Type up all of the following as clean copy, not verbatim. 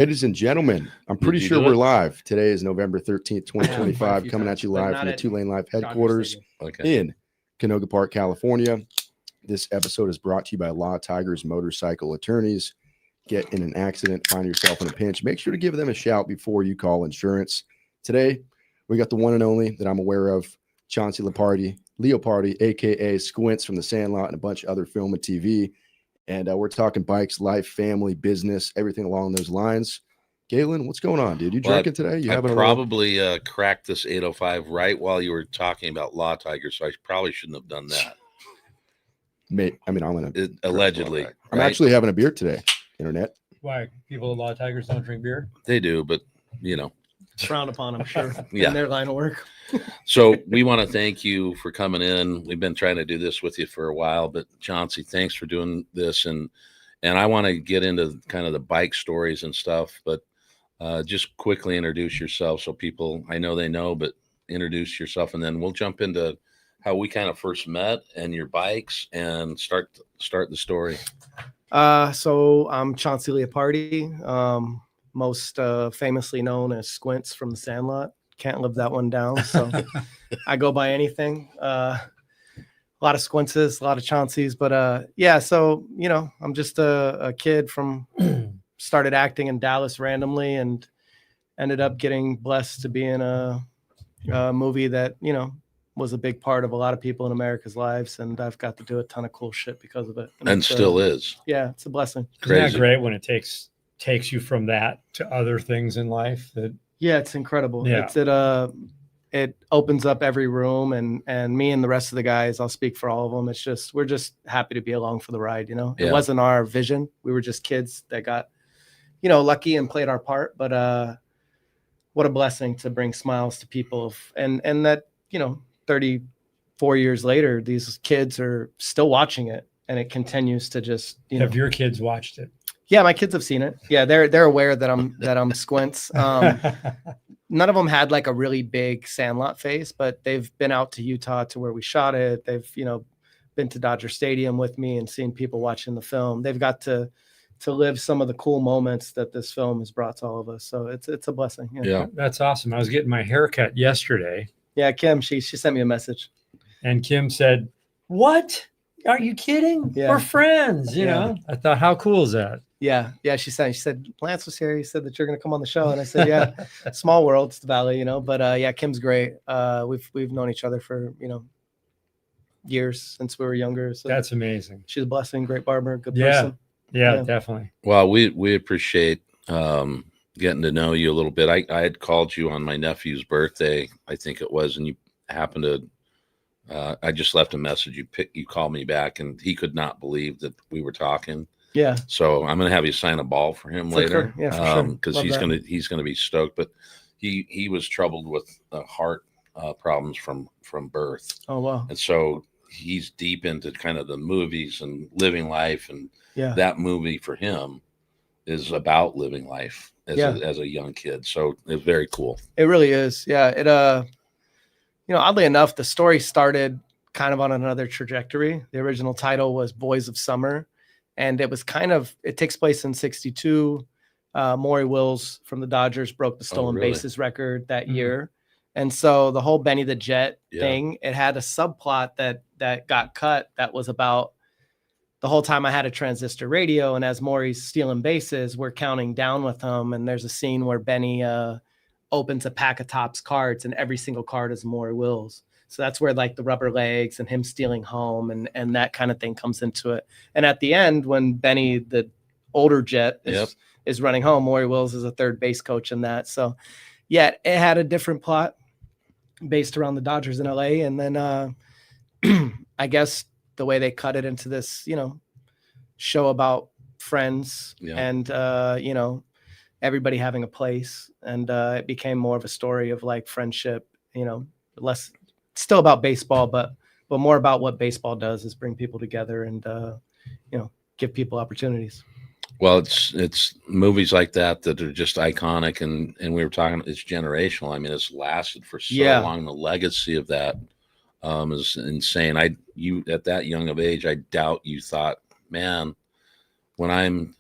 Ladies and gentlemen, I'm pretty sure we're live. Today is November 13th, 2025, coming at you live from the 2LaneLIVE headquarters in Canoga Park, California. This episode is brought to you by Law Tigers Motorcycle Attorneys. Get in an accident, find yourself in a pinch, make sure to give them a shout before you call insurance. Today, we got the one and only that I'm aware of, Chauncey Leopardi, a.k.a. Squints from the Sandlot and a bunch of other film and TV. And we're talking bikes, life, family, business, everything along those lines. Galen, what's going on, dude? You drinking today? You having probably cracked this 805 right while you were talking about Law Tigers, so I probably shouldn't have done that. I mean, I'm going to... Allegedly. Right? I'm actually having a beer today, Internet. Why? People at Law Tigers don't drink beer? They do, but, you know. It's frowned upon, I'm sure, yeah. in their line of work. So we want to thank you for coming in. We've been trying to do this with you for a while, but Chauncey, thanks for doing this. And I want to get into kind of the bike stories and stuff, but just quickly introduce yourself so people, I know they know, but introduce yourself, and then we'll jump into how we kind of first met and your bikes and start the story. So I'm Chauncey Leopardi, most famously known as Squints from the Sandlot. Can't live that one down, so I go by anything. A lot of Squintses, a lot of Chaunceys, but yeah, so you know, I'm just a kid from started acting in Dallas randomly and ended up getting blessed to be in a movie that, you know, was a big part of a lot of people in America's lives, and I've got to do a ton of cool shit because of it. And still is. Yeah, it's a blessing. Isn't that great when it takes you from that to other things in life? That yeah, it's incredible. Yeah. It opens up every room, and me and the rest of the guys, I'll speak for all of them. It's just, we're just happy to be along for the ride. You know, It wasn't our vision. We were just kids that got, you know, lucky and played our part, but what a blessing to bring smiles to people. And that, you know, 34 years later, these kids are still watching it, and it continues to just, you know. Have your kids watched it? Yeah, my kids have seen it. Yeah, they're aware that I'm Squints. None of them had like a really big Sandlot face, but they've been out to Utah to where we shot it. They've, you know, been to Dodger Stadium with me and seen people watching the film. They've got to live some of the cool moments that this film has brought to all of us. So it's a blessing. Yeah, that's awesome. I was getting my hair cut yesterday. Yeah, Kim, she sent me a message. And Kim said, "What? Are you kidding? Yeah. We're friends." You know, I thought, how cool is that? Yeah. She said, Lance was here. He said that you're going to come on the show. And I said, yeah, small world, it's the Valley, you know, but yeah, Kim's great. We've known each other for, you know, years since we were younger. So that's amazing. She's a blessing, great barber, good person. Yeah, definitely. Well, we appreciate getting to know you a little bit. I had called you on my nephew's birthday, I think it was, and you happened to, I just left a message. You called me back, and he could not believe that we were talking. Yeah. So I'm going to have you sign a ball for him later. Yeah, for sure. Because he's going to be stoked. But he was troubled with heart problems from birth. Oh, wow. And so he's deep into kind of the movies and living life, and that movie for him is about living life as a young kid. So it's very cool. It really is. Yeah. It you know, oddly enough, the story started kind of on another trajectory. The original title was Boys of Summer. And it was it takes place in 62. Maury Wills from the Dodgers broke the stolen bases record that year. And so the whole Benny the Jet thing, it had a subplot that got cut that was about the whole time I had a transistor radio. And as Maury's stealing bases, we're counting down with him. And there's a scene where Benny opens a pack of Topps cards, and every single card is Maury Wills. So that's where like the rubber legs and him stealing home and that kind of thing comes into it. And at the end, when Benny, the older Jet, is running home, Maury Wills is a third base coach in that. So yeah, it had a different plot based around the Dodgers in LA. And then I guess the way they cut it into this, you know, show about friends and, you know, everybody having a place. And it became more of a story of like friendship, you know, less still about baseball, but more about what baseball does is bring people together and, you know, give people opportunities. Well, it's movies like that are just iconic, and we were talking, it's generational. I mean, it's lasted for so long. The legacy of that is insane. You at that young of age, I doubt you thought, man, when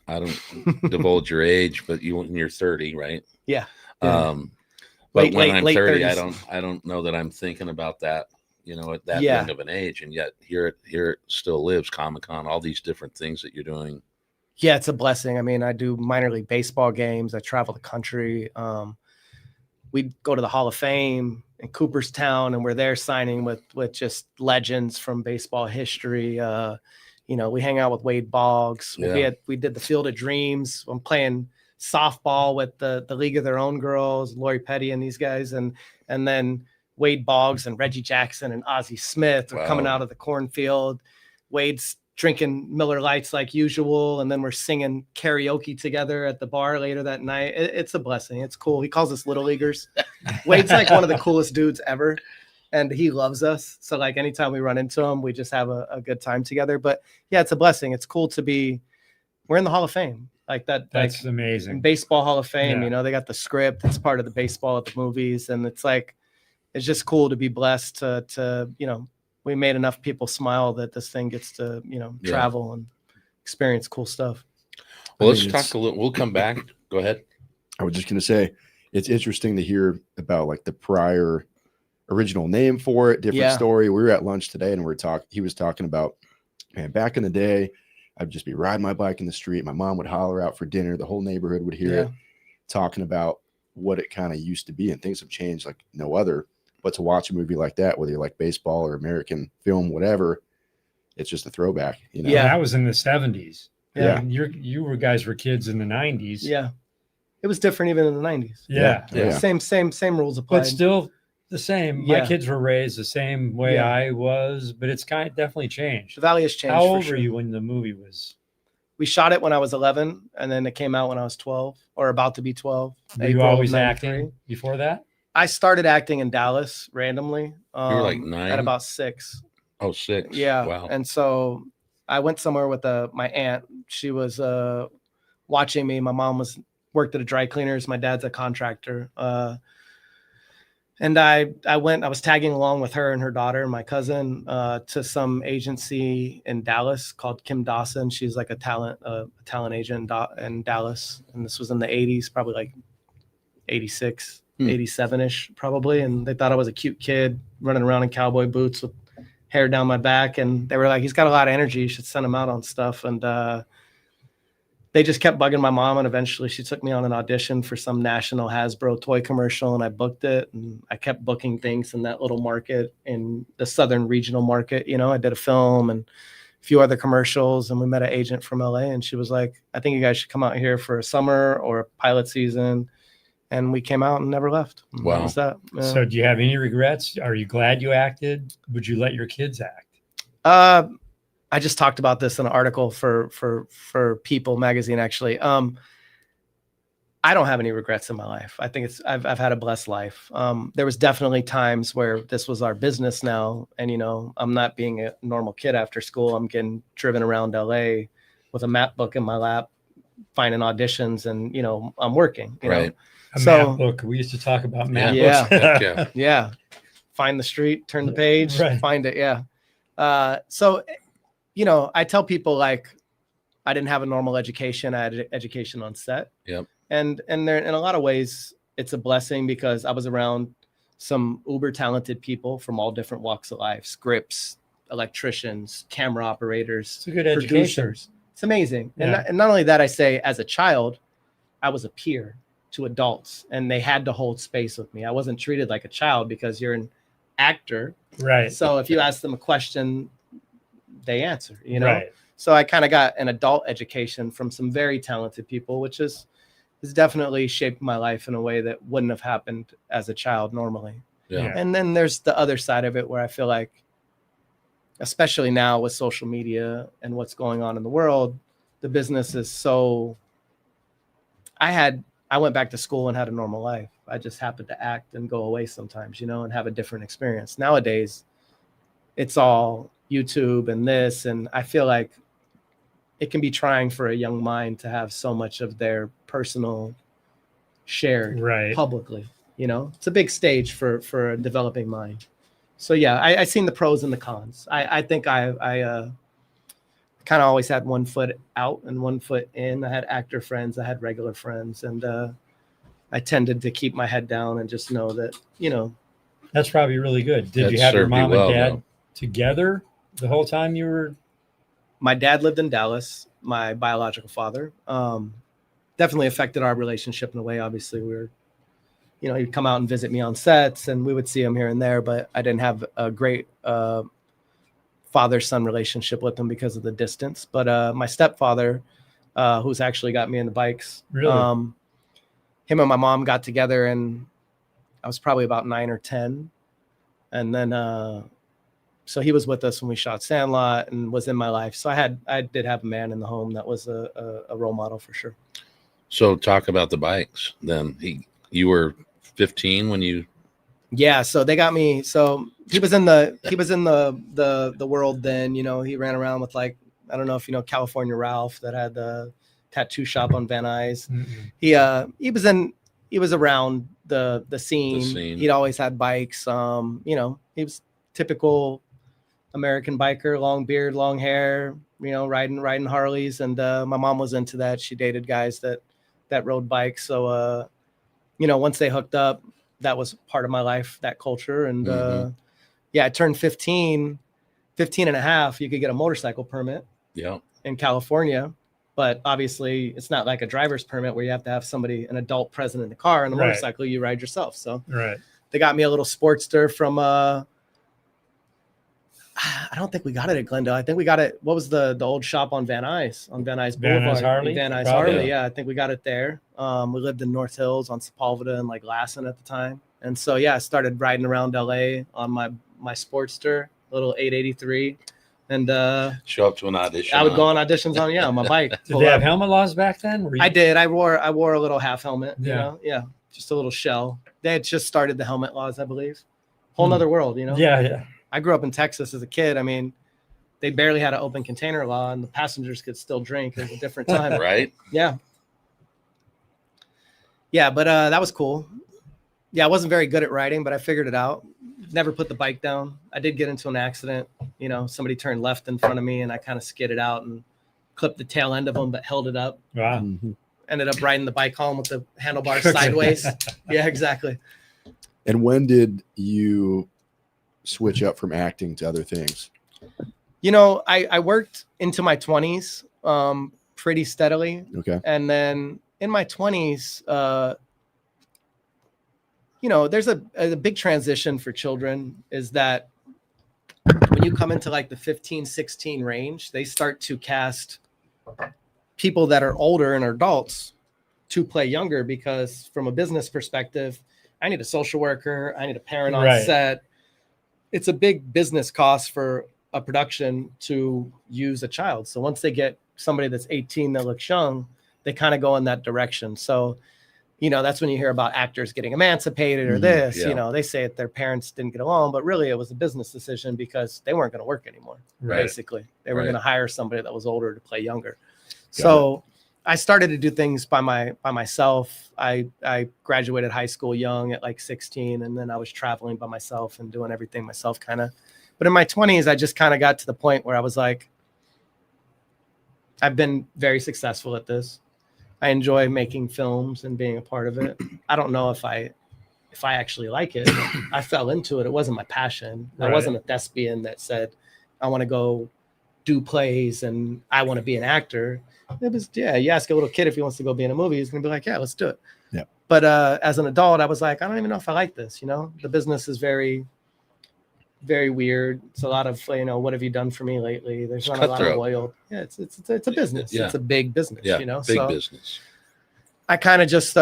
I don't divulge your age, but when you're 30, right? Yeah. But Late- when late- I'm late 30, 30s. I don't know that I'm thinking about that, at that Yeah. young of an age. And yet here it still lives, Comic-Con, all these different things that you're doing. Yeah, it's a blessing. I mean, I do minor league baseball games. I travel the country. We go to the Hall of Fame in Cooperstown, and we're there signing with just legends from baseball history. We hang out with Wade Boggs. Yeah. We did the Field of Dreams. I'm playing softball with the League of Their Own Girls, Lori Petty and these guys, and then Wade Boggs and Reggie Jackson and Ozzie Smith are coming out of the cornfield. Wade's drinking Miller Lights like usual, and then we're singing karaoke together at the bar later that night. It's a blessing. It's cool. He calls us little leaguers. Wade's like one of the coolest dudes ever, and he loves us. So like anytime we run into him, we just have a good time together. But yeah, it's a blessing. It's cool to be. We're in the Hall of Fame. Like that. That's like, amazing. In Baseball Hall of Fame, Yeah. they got the script. It's part of the baseball at the movies, and it's like it's just cool to be blessed to we made enough people smile that this thing gets to, travel and experience cool stuff. Well, let's talk a little. We'll come back. Go ahead. I was just going to say, it's interesting to hear about like the prior original name for it, different story. We were at lunch today and he was talking about, man, back in the day, I'd just be riding my bike in the street. My mom would holler out for dinner. The whole neighborhood would hear it, talking about what it kind of used to be, and things have changed like no other. But to watch a movie like that, whether you like baseball or American film, whatever, it's just a throwback. Yeah, that was in the 70s. Yeah. And you guys were kids in the 90s. Yeah. It was different even in the 90s. Yeah. Same rules applied. But still the same. My kids were raised the same way I was, but it's definitely changed. The Valley has changed. How old were you when the movie was? We shot it when I was 11, and then it came out when I was 12 or about to be 12. Were you always acting before that? I started acting in Dallas randomly. You were like 9? At about 6. Oh, 6. Yeah. Wow. And so I went somewhere with my aunt. She was watching me. My mom worked at a dry cleaners. My dad's a contractor. And I was tagging along with her and her daughter and my cousin to some agency in Dallas called Kim Dawson. She's like a talent agent in Dallas. And this was in the 80s, probably like 86. 87-ish probably, and they thought I was a cute kid running around in cowboy boots with hair down my back, and they were like, he's got a lot of energy, you should send him out on stuff. And they just kept bugging my mom, and eventually she took me on an audition for some national Hasbro toy commercial, and I booked it, and I kept booking things in that little market, in the southern regional market. I did a film and a few other commercials, and we met an agent from LA, and she was like, I think you guys should come out here for a summer or a pilot season. And we came out and never left. Wow. That was that. Yeah. So do you have any regrets? Are you glad you acted? Would you let your kids act? I just talked about this in an article for People magazine, actually. I don't have any regrets in my life. I think I've had a blessed life. There was definitely times where this was our business now. And, I'm not being a normal kid after school. I'm getting driven around LA with a map book in my lap, finding auditions, and, I'm working, you know. Map book. We used to talk about map books. Yeah. Find the street, turn the page, find it. Yeah. So, I tell people like I didn't have a normal education. I had education on set. Yep. And there, in a lot of ways, it's a blessing because I was around some uber talented people from all different walks of life: scripts, electricians, camera operators, it's a good producers. It's amazing. Yeah. And not only that, I say as a child, I was a peer to adults, and they had to hold space with me. I wasn't treated like a child because you're an actor. Right. So if you ask them a question, they answer, Right. So I kind of got an adult education from some very talented people, which has definitely shaped my life in a way that wouldn't have happened as a child normally. Yeah. And then there's the other side of it where I feel like, especially now with social media and what's going on in the world, the business is so. I went back to school and had a normal life. I just happened to act and go away sometimes, and have a different experience. Nowadays, it's all YouTube and this, and I feel like it can be trying for a young mind to have so much of their personal shared publicly. It's a big stage for a developing mind. So yeah, I seen the pros and the cons. I think I kind kind of always had one foot out and one foot in. I had actor friends, I had regular friends, and I tended to keep my head down and just know that, That's probably really good. Did That you have your served you mom well, and dad though. together the whole time you were? My dad lived in Dallas, my biological father. Definitely affected our relationship in a way. Obviously, we were, he'd come out and visit me on sets, and we would see him here and there, but I didn't have a great father-son relationship with him because of the distance. But my stepfather, who's actually got me into bikes, Really? him and my mom got together, and I was probably about 9 or 10. And then, so he was with us when we shot Sandlot and was in my life. So I did have a man in the home that was a role model for sure. So talk about the bikes then. You were 15 when you. Yeah. So they got me. So he was in the world then, he ran around with, like, I don't know if you know California Ralph, that had the tattoo shop on Van Nuys. Mm-mm. He was around the scene. He'd always had bikes. He was typical American biker, long beard, long hair, riding Harleys. And my mom was into that. She dated guys that rode bikes. So once they hooked up, that was part of my life, that culture. And I turned 15 and a half. You could get a motorcycle permit in California. But obviously, it's not like a driver's permit where you have to have an adult present in the car. On the motorcycle, you ride yourself. So they got me a little Sportster from, I don't think we got it at Glendale. I think we got it. What was the old shop on Van Nuys Boulevard? Van Nuys Harley? Van Nuys Harley. Yeah, I think we got it there. We lived in North Hills on Sepulveda and like Lassen at the time. And so, I started riding around LA on my Sportster, little 883. And show up to an audition. I would go on auditions on my bike. Did they have helmet laws back then? I did. I wore a little half helmet. Yeah. Just a little shell. They had just started the helmet laws, I believe. Whole nother world, Yeah. I grew up in Texas as a kid. I mean, they barely had an open container law, and the passengers could still drink. It was a different time. Right? Yeah. Yeah, but that was cool. Yeah, I wasn't very good at riding, but I figured it out. Never put the bike down. I did get into an accident. Somebody turned left in front of me, and I kind of skidded out and clipped the tail end of them, but held it up. Wow. Mm-hmm. Ended up riding the bike home with the handlebars sideways. Yeah, exactly. And when did you switch up from acting to other things? I worked into my 20s pretty steadily. Okay. And then in my 20s, there's a big transition for children, is that when you come into like the 15, 16 range, they start to cast people that are older and are adults to play younger, because from a business perspective, I need a social worker, I need a parent on set. It's a big business cost for a production to use a child. So once they get somebody that's 18 that looks young, they kind of go in that direction. So that's when you hear about actors getting emancipated or this. Yeah. They say that their parents didn't get along, but really it was a business decision because they weren't going to work anymore. Right. Basically, they were going to hire somebody that was older to play younger. Got it. I started to do things by myself. I graduated high school young at like 16, and then I was traveling by myself and doing everything myself, kind of. But in my 20s, I just kind of got to the point where I was like, I've been very successful at this. I enjoy making films and being a part of it. I don't know if I actually like it. I fell into it. It wasn't my passion. I wasn't a thespian that said, I want to go do plays and I want to be an actor. It was, you ask a little kid if he wants to go be in a movie, he's going to be like, yeah, let's do it. Yeah. But as an adult, I was like, I don't even know if I like this. The business is very, very weird. It's a lot of, what have you done for me lately? There's not a lot of loyal. Yeah, it's a business. Yeah. It's a big business, big business. I kind of just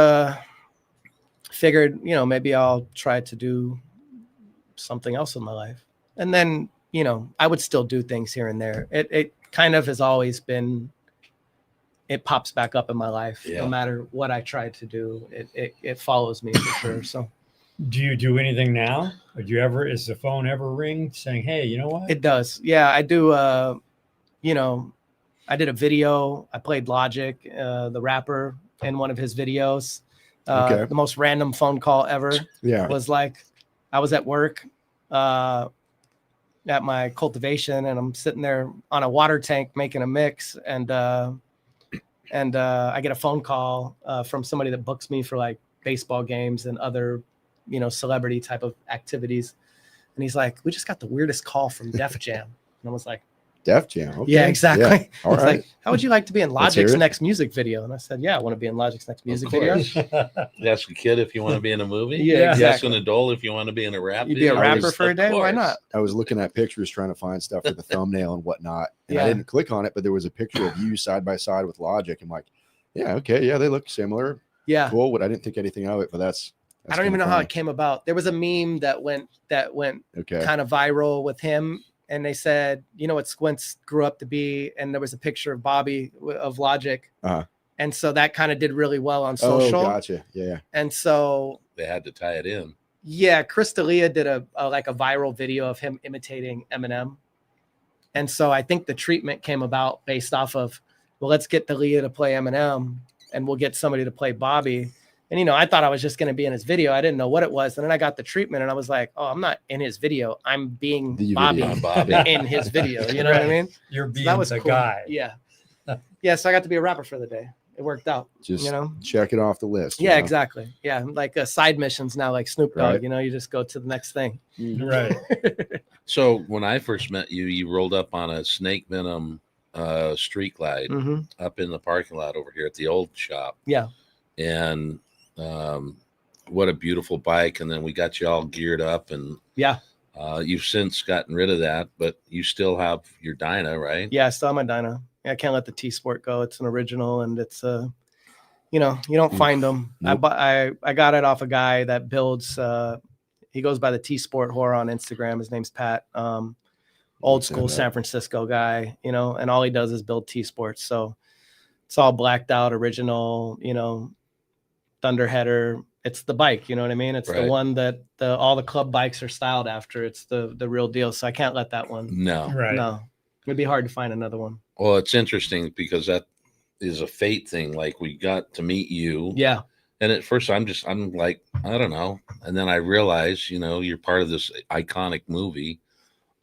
figured, maybe I'll try to do something else in my life. And then, I would still do things here and there. It kind of has always been, it pops back up in my life. Yeah. No matter what I try to do, it follows me for sure. So do you do anything now? Or is the phone ever ring saying, hey, you know what? it does. Yeah, I do. I did a video. I played Logic, the rapper, in one of his videos. The most random phone call ever. Yeah. Was like, I was at work. at my cultivation, and I'm sitting there on a water tank making a mix, and I get a phone call from somebody that books me for like baseball games and other, celebrity type of activities. And he's like, "We just got the weirdest call from Def Jam." And I was like, Def Jam. Okay. Yeah, exactly. Yeah. All It's right. like, how would you like to be in Let's hear Logic's it. next music video? And I said, yeah, I want to be in Logic's next music video. You ask a kid if you want to be in a movie. Yeah, You ask exactly. an adult if you want to be in a rap You'd be video. a rapper for a day? Why course. not? I was looking at pictures trying to find stuff for the thumbnail and whatnot. And Yeah. I didn't click on it, but there was a picture of you side by side with Logic. I'm like, yeah, okay. Yeah, they look similar. Yeah. Cool. But I didn't think anything of it, but that's I don't even know how it came about. There was a meme that went okay. kind of viral with him. And they said, you know what Squints grew up to be? And there was a picture of Bobby of Logic. Uh-huh. And so that kind of did really well on social. Oh, gotcha. Yeah. And so They had to tie it in. yeah, Chris D'Elia did a viral video of him imitating Eminem. And so I think the treatment came about based off of, well, let's get D'Elia to play Eminem and we'll get somebody to play Bobby. And, I thought I was just going to be in his video. I didn't know what it was. And then I got the treatment and I was like, oh, I'm not in his video. I'm being Bobby in his video. You know what I mean? You're being that was the cool. guy. Yeah. Yeah. So I got to be a rapper for the day. It worked out. Just check it off the list. Yeah, exactly. Yeah. Like side missions now, like Snoop Dogg, Right. you just go to the next thing. Right. So when I first met you, you rolled up on a snake venom street glide Mm-hmm. up in the parking lot over here at the old shop. Yeah. And what a beautiful bike. And then we got you all geared up, and Yeah. you've since gotten rid of that, but you still have your Dyna, right? Yeah, I still have my Dyna. I can't let the T Sport go. It's an original, and it's you don't find them. Nope. I got it off a guy that builds. He goes by the T Sport Horror on Instagram. His name's Pat. Old school San Francisco guy, and all he does is build T Sports. So it's all blacked out, original, Thunderheader. It's the bike, you know what I mean? It's Right. the one that all the club bikes are styled after. It's the real deal. So I can't let that one. No. Right. No, it'd be hard to find another one. Well, it's interesting because that is a fate thing. Like, we got to meet you. Yeah. And at first I'm like, I don't know. And then I realized, you're part of this iconic movie,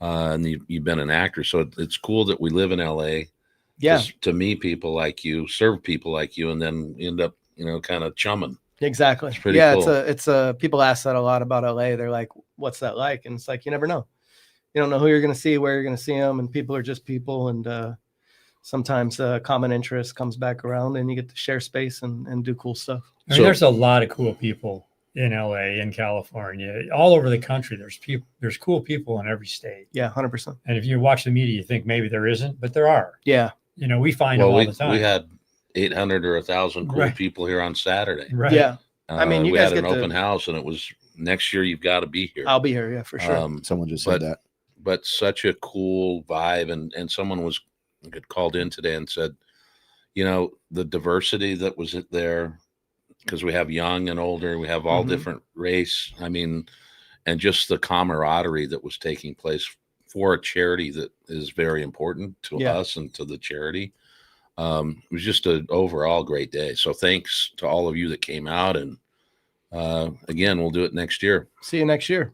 and you've been an actor. So it's cool that we live in LA. Yeah. just to meet people like you, serve people like you, and then end up, kind of chumming. Exactly. It's pretty yeah. cool. It's people ask that a lot about LA. They're like, what's that like? And it's like, you never know. You don't know who you're going to see, where you're going to see them. And people are just people. And sometimes common interest comes back around and you get to share space and do cool stuff. I mean, there's a lot of cool people in LA, in California, all over the country. There's cool people in every state. Yeah. 100%. And if you watch the media, you think maybe there isn't, but there are. Yeah. We find them all the time. We had 800 or 1,000 cool Right. people here on Saturday. Right. Yeah. I mean, you we guys had an get to- open house, and it was next year. You've got to be here. I'll be here. Yeah, for sure. Someone just said that. But such a cool vibe, and someone had called in today and said, the diversity that was there, because we have young and older, we have all Mhm. different race. I mean, and just the camaraderie that was taking place for a charity that is very important to Yeah. us and to the charity. It was just an overall great day. So thanks to all of you that came out, and again, we'll do it next year. See you next year.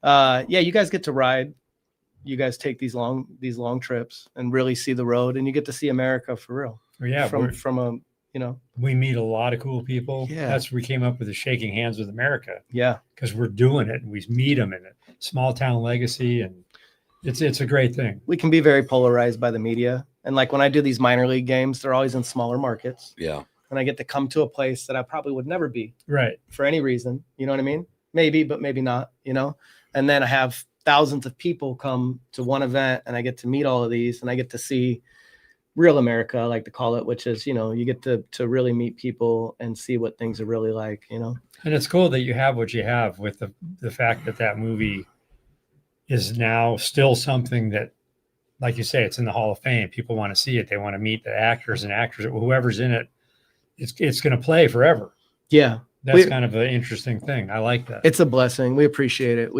Yeah, you guys get to ride. You guys take these long trips and really see the road, and you get to see America for real. Yeah. From a We meet a lot of cool people. Yeah. That's where we came up with the Shaking Hands with America, yeah. because we're doing it and we meet them in a small town legacy. And it's a great thing. We can be very polarized by the media. And like when I do these minor league games, they're always in smaller markets. Yeah. And I get to come to a place that I probably would never be Right. for any reason. You know what I mean? Maybe, but maybe not, And then I have thousands of people come to one event and I get to meet all of these and I get to see real America, I like to call it, which is, you get to really meet people and see what things are really like, And it's cool that you have what you have, with the fact that movie is now still something that, like you say, it's in the Hall of Fame. People want to see it. They want to meet the actors and actors, whoever's in it. It's going to play forever. Yeah. That's kind of an interesting thing. I like that. It's a blessing. We appreciate it.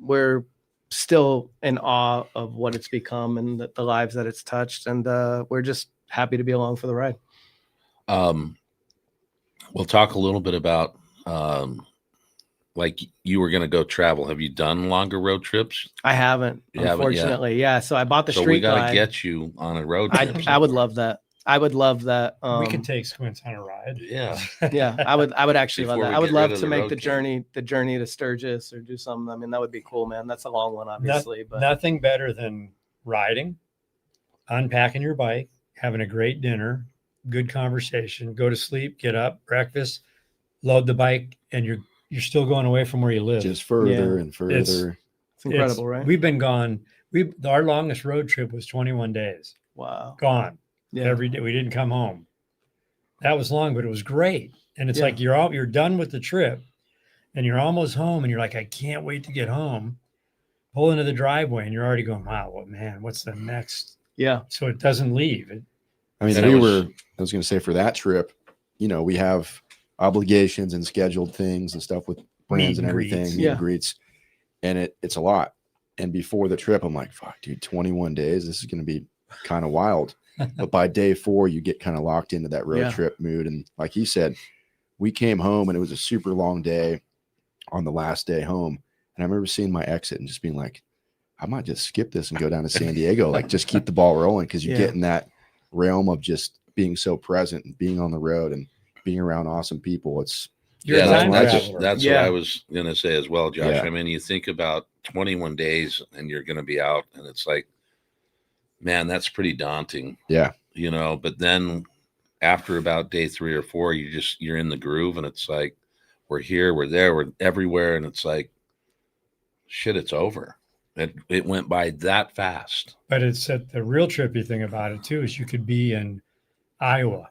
We're still in awe of what it's become and the lives that it's touched. And we're just happy to be along for the ride. We'll talk a little bit about like you were going to go travel. Have you done longer road trips? I haven't, unfortunately. Yeah. So I bought the so street we got to glide. get you on a road trip. I would love that. I would love that. We could take Squints on a ride. Yeah. Yeah. I would actually love Before that. we I would get rid love of to the make road the camp. journey to Sturgis or do something. I mean, that would be cool, man. That's a long one, obviously, but nothing better than riding, unpacking your bike, having a great dinner, good conversation, go to sleep, get up, breakfast, load the bike, and you're still going away from where you live. Just further and further. It's incredible, right? We've been gone. Our longest road trip was 21 days. Wow. Gone. Yeah. Every day. We didn't come home. That was long, but it was great. And it's like you're done with the trip and you're almost home and you're like, I can't wait to get home. Pull into the driveway and you're already going, wow, well, man, what's the next? Yeah. So it doesn't leave. I mean, I was going to say for that trip, we have obligations and scheduled things and stuff with brands and everything, meet and greets, and it's a lot. And before the trip, I'm like, fuck, dude, 21 days. This is going to be kind of wild. But by day 4, you get kind of locked into that road trip mood. And like he said, we came home and it was a super long day on the last day home. And I remember seeing my exit and just being like, I might just skip this and go down to San Diego. Like, just keep the ball rolling, because you get in that realm of just being so present and being on the road and being around awesome people. That's what I was going to say as well, Josh. Yeah. I mean, you think about 21 days and you're going to be out, and it's like, man, that's pretty daunting. Yeah. But then after about day 3 or 4, you're in the groove, and it's like, we're here, we're there, we're everywhere. And it's like, shit, it's over. It went by that fast. But it's the real trippy thing about it too, is you could be in Iowa,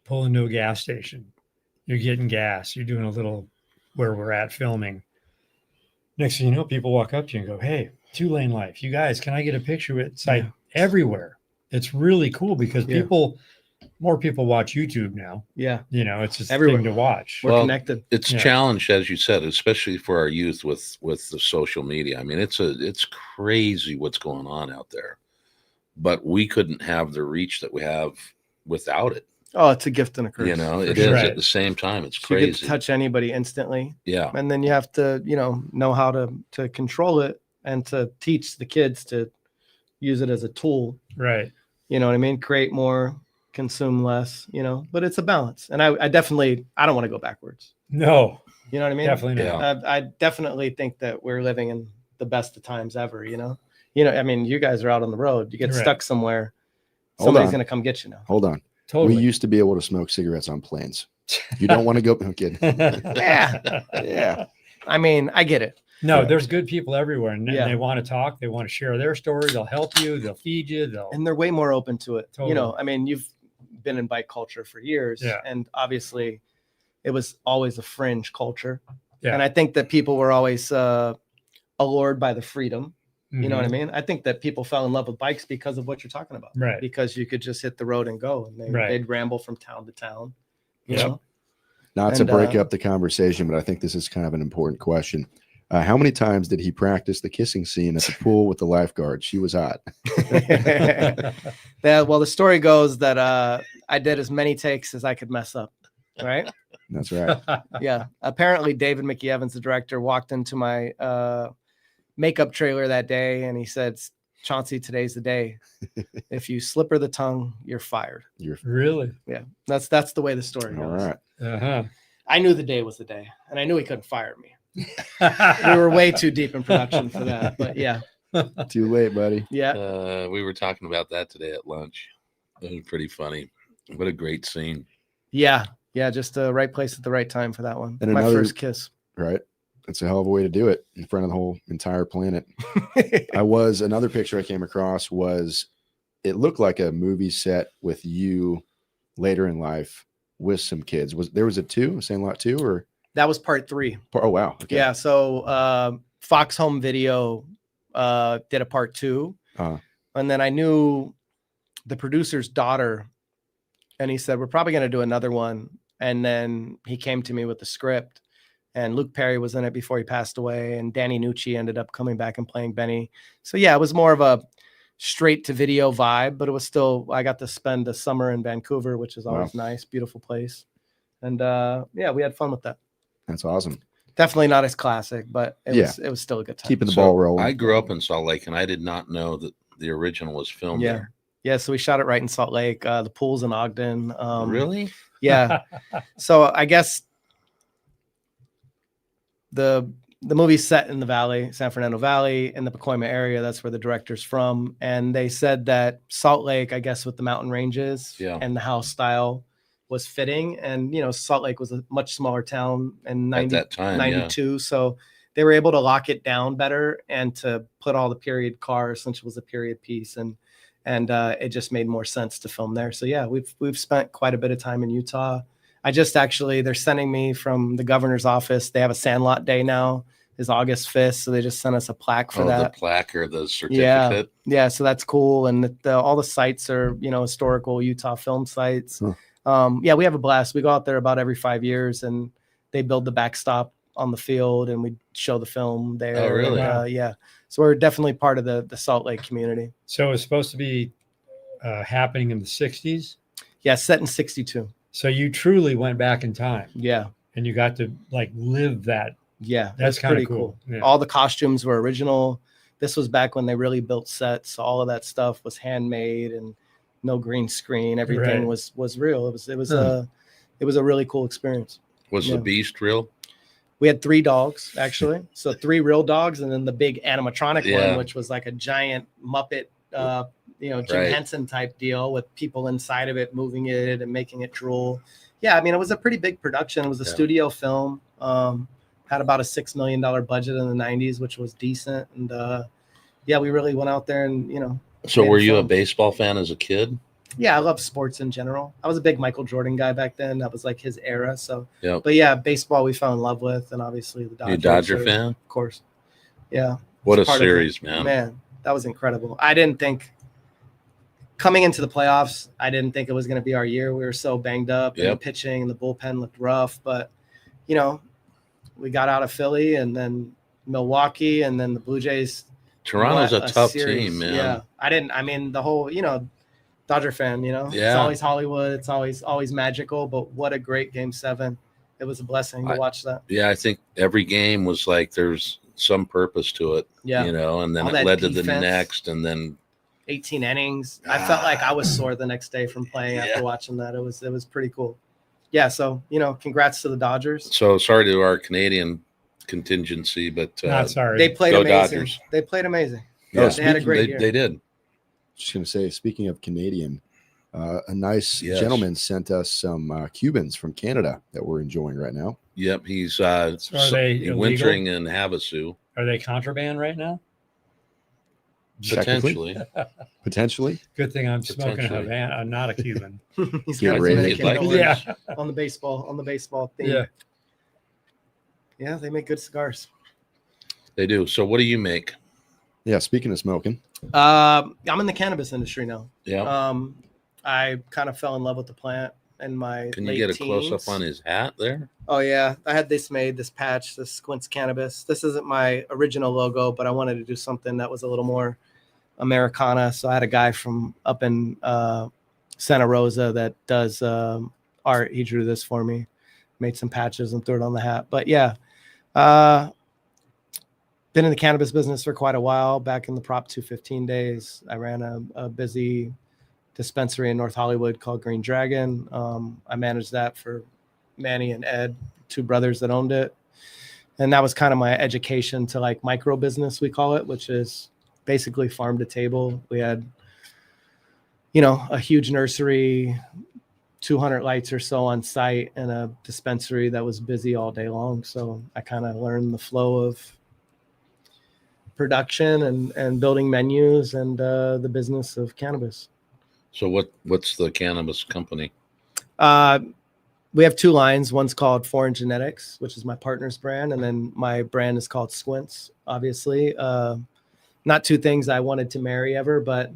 pull into a gas station. You're getting gas. You're doing a little where we're at filming. Next thing you know, people walk up to you and go, hey, 2LaneLIVE, you guys, can I get a picture with it? It's like everywhere. It's really cool because more people watch YouTube now. Yeah. It's just everything to watch. We're connected. It's challenged, as you said, especially for our youth with the social media. I mean, it's crazy what's going on out there, but we couldn't have the reach that we have without it. Oh, it's a gift and a curse. It is at the same time. It's crazy. You get to touch anybody instantly. Yeah. And then you have to, know how to control it and to teach the kids to use it as a tool. Right. You know what I mean? Create more, consume less, but it's a balance. And I don't want to go backwards. No. You know what I mean? Definitely not. Yeah. I definitely think that we're living in the best of times ever, I mean, you guys are out on the road. You get stuck somewhere. Somebody's going to come get you now. Hold on. Totally. We used to be able to smoke cigarettes on planes. You don't want to go. I'm kidding. Yeah. I mean, I get it. No, there's good people everywhere, and they want to talk. They want to share their story. They'll help you. They'll feed you. And they're way more open to it. Totally. I mean, you've been in bike culture for years, and obviously it was always a fringe culture. Yeah. And I think that people were always allured by the freedom. You know what I mean? I think that people fell in love with bikes because of what you're talking about. Right. Because you could just hit the road and go, and they'd ramble from town to town. You know? Not to break up the conversation, but I think this is kind of an important question. How many times did he practice the kissing scene at the pool with the lifeguard? She was hot. Well, the story goes that I did as many takes as I could mess up. Right. That's right. Yeah. Apparently, David Mickey Evans, the director, walked into my makeup trailer that day, and he said, Chauncey, today's the day. If you slip her the tongue, you're fired. Really? Yeah. That's the way the story goes. All right. Uh-huh. I knew the day was the day, and I knew he couldn't fire me. We were way too deep in production for that, but yeah. Too late, buddy. Yeah. We were talking about that today at lunch. It was pretty funny. What a great scene. Yeah. Yeah. Just the right place at the right time for that one. And my first kiss. Right. It's a hell of a way to do it in front of the whole entire planet. Another picture I came across it looked like a movie set with you later in life with some kids. There was a Sandlot 2, or? That was part 3. Oh, wow. Okay. Yeah. So Fox Home Video did a part 2. And then I knew the producer's daughter, and he said, we're probably going to do another one. And then he came to me with the script. And Luke Perry was in it before he passed away. And Danny Nucci ended up coming back and playing Benny. So, yeah, it was more of a straight to video vibe, but it was still, I got to spend the summer in Vancouver, which is always nice, beautiful place. And, we had fun with that. That's awesome. Definitely not as classic, but it was still a good time. Keeping the ball rolling. I grew up in Salt Lake, and I did not know that the original was filmed there. Yeah, so we shot it right in Salt Lake. The pool's in Ogden. Really? Yeah. So I guess the movie's set in the Valley, San Fernando Valley, in the Pacoima area. That's where the director's from. And they said that Salt Lake, I guess with the mountain ranges and the house style, was fitting. And, you know, Salt Lake was a much smaller town in at that time, 92. Yeah. So they were able to lock it down better and to put all the period cars, since it was a period piece. And it just made more sense to film there. So yeah, we've spent quite a bit of time in Utah. I just they're sending me from the governor's office. They have a Sandlot day now, is August 5th. So they just sent us a plaque for that. The plaque or the certificate. Yeah. So that's cool. And all the sites are, you know, historical Utah film sites. Yeah, we have a blast. We go out there about every 5 years, and they build the backstop on the field, and we show the film there. Oh, really? And, yeah. So we're definitely part of the Salt Lake community. So it's supposed to be happening in the 60s? Yeah, set in 62. So you truly went back in time. Yeah. And you got to like live that. Yeah. That's kind of cool. Yeah. All the costumes were original. This was back when they really built sets. So all of that stuff was handmade and no green screen. Everything was real. It was a really cool experience. Was the beast real? We had 3 dogs, actually. So 3 real dogs, and then the big animatronic one, which was like a giant Muppet, Jim Henson type deal with people inside of it, moving it and making it drool. Yeah, I mean, it was a pretty big production. It was a studio film. Had about a $6 million budget in the 90s, which was decent. And we really went out there and, you know. So were you a baseball fan as a kid? Yeah, I love sports in general. I was a big Michael Jordan guy back then. That was like his era. So, but yeah, baseball we fell in love with, and obviously the Dodgers. You a Dodger fan? Of course. Yeah. What a series, man. Man, that was incredible. I didn't think coming into the playoffs, I didn't think it was going to be our year. We were so banged up, and the pitching and the bullpen looked rough. But, you know, we got out of Philly and then Milwaukee and then the Blue Jays. Toronto's a tough team, man. Yeah. The whole, you know, Dodger fan, you know, it's always Hollywood. It's always magical, but what a great Game 7. It was a blessing to watch that. Yeah. I think every game was like, there's some purpose to it, you know, and then it led to the next, and then 18 innings. I felt like I was sore the next day from playing after watching that. It was pretty cool. Yeah. So, you know, congrats to the Dodgers. So sorry to our Canadian contingency, but not sorry. They played amazing. Dodgers. They played amazing. Yeah, they had a great year. They did. Just going to say, speaking of Canadian, a nice gentleman sent us some Cubans from Canada that we're enjoying right now. Yep, he's so are they wintering in Havasu. Are they contraband right now? Potentially. Potentially. Good thing I'm smoking a Havana. I'm not a Cuban. He's got on the baseball theme. Yeah, they make good cigars. They do. So what do you make? Yeah, speaking of smoking. I'm in the cannabis industry now. Yeah. I kind of fell in love with the plant in my Can you get a close up on his hat there? Oh yeah. I had this patch, this Squints Cannabis. This isn't my original logo, but I wanted to do something that was a little more Americana. So I had a guy from up in Santa Rosa that does art. He drew this for me, made some patches and threw it on the hat. But yeah, been in the cannabis business for quite a while. Back in the Prop 215 days, I ran a busy dispensary in North Hollywood called Green Dragon. I managed that for Manny and Ed, 2 brothers that owned it. And that was kind of my education to like micro business, we call it, which is basically farm to table. We had, you know, a huge nursery, 200 lights or so on site, and a dispensary that was busy all day long. So I kind of learned the flow of production and building menus and the business of cannabis. So what's the cannabis company? We have 2 lines. One's called Foreign Genetics, which is my partner's brand. And then my brand is called Squints, obviously. Not 2 things I wanted to marry ever, but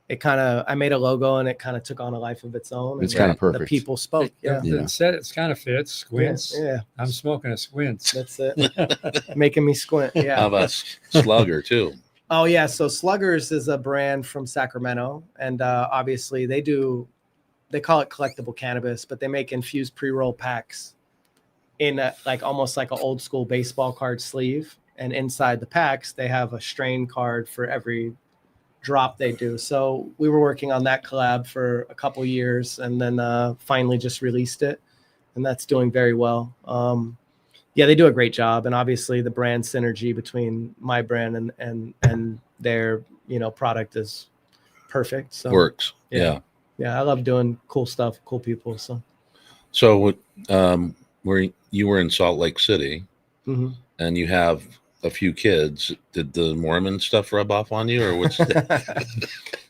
I made a logo and it kind of took on a life of its own. It's kind of perfect. The people spoke. It's kind of fits. Squints. Yeah. I'm smoking a Squints. That's it. Making me squint. Yeah. How about Slugger too? Oh yeah. So Sluggers is a brand from Sacramento. And obviously they call it collectible cannabis, but they make infused pre-roll packs in like almost like an old school baseball card sleeve. And inside the packs, they have a strain card for every drop they do. So we were working on that collab for a couple years, and then finally just released it, and that's doing very well. Yeah, they do a great job, and obviously the brand synergy between my brand and their product is perfect. So works. Yeah. I love doing cool stuff, cool people. So where you were in Salt Lake City, and you have a few kids, did the Mormon stuff rub off on you, or what's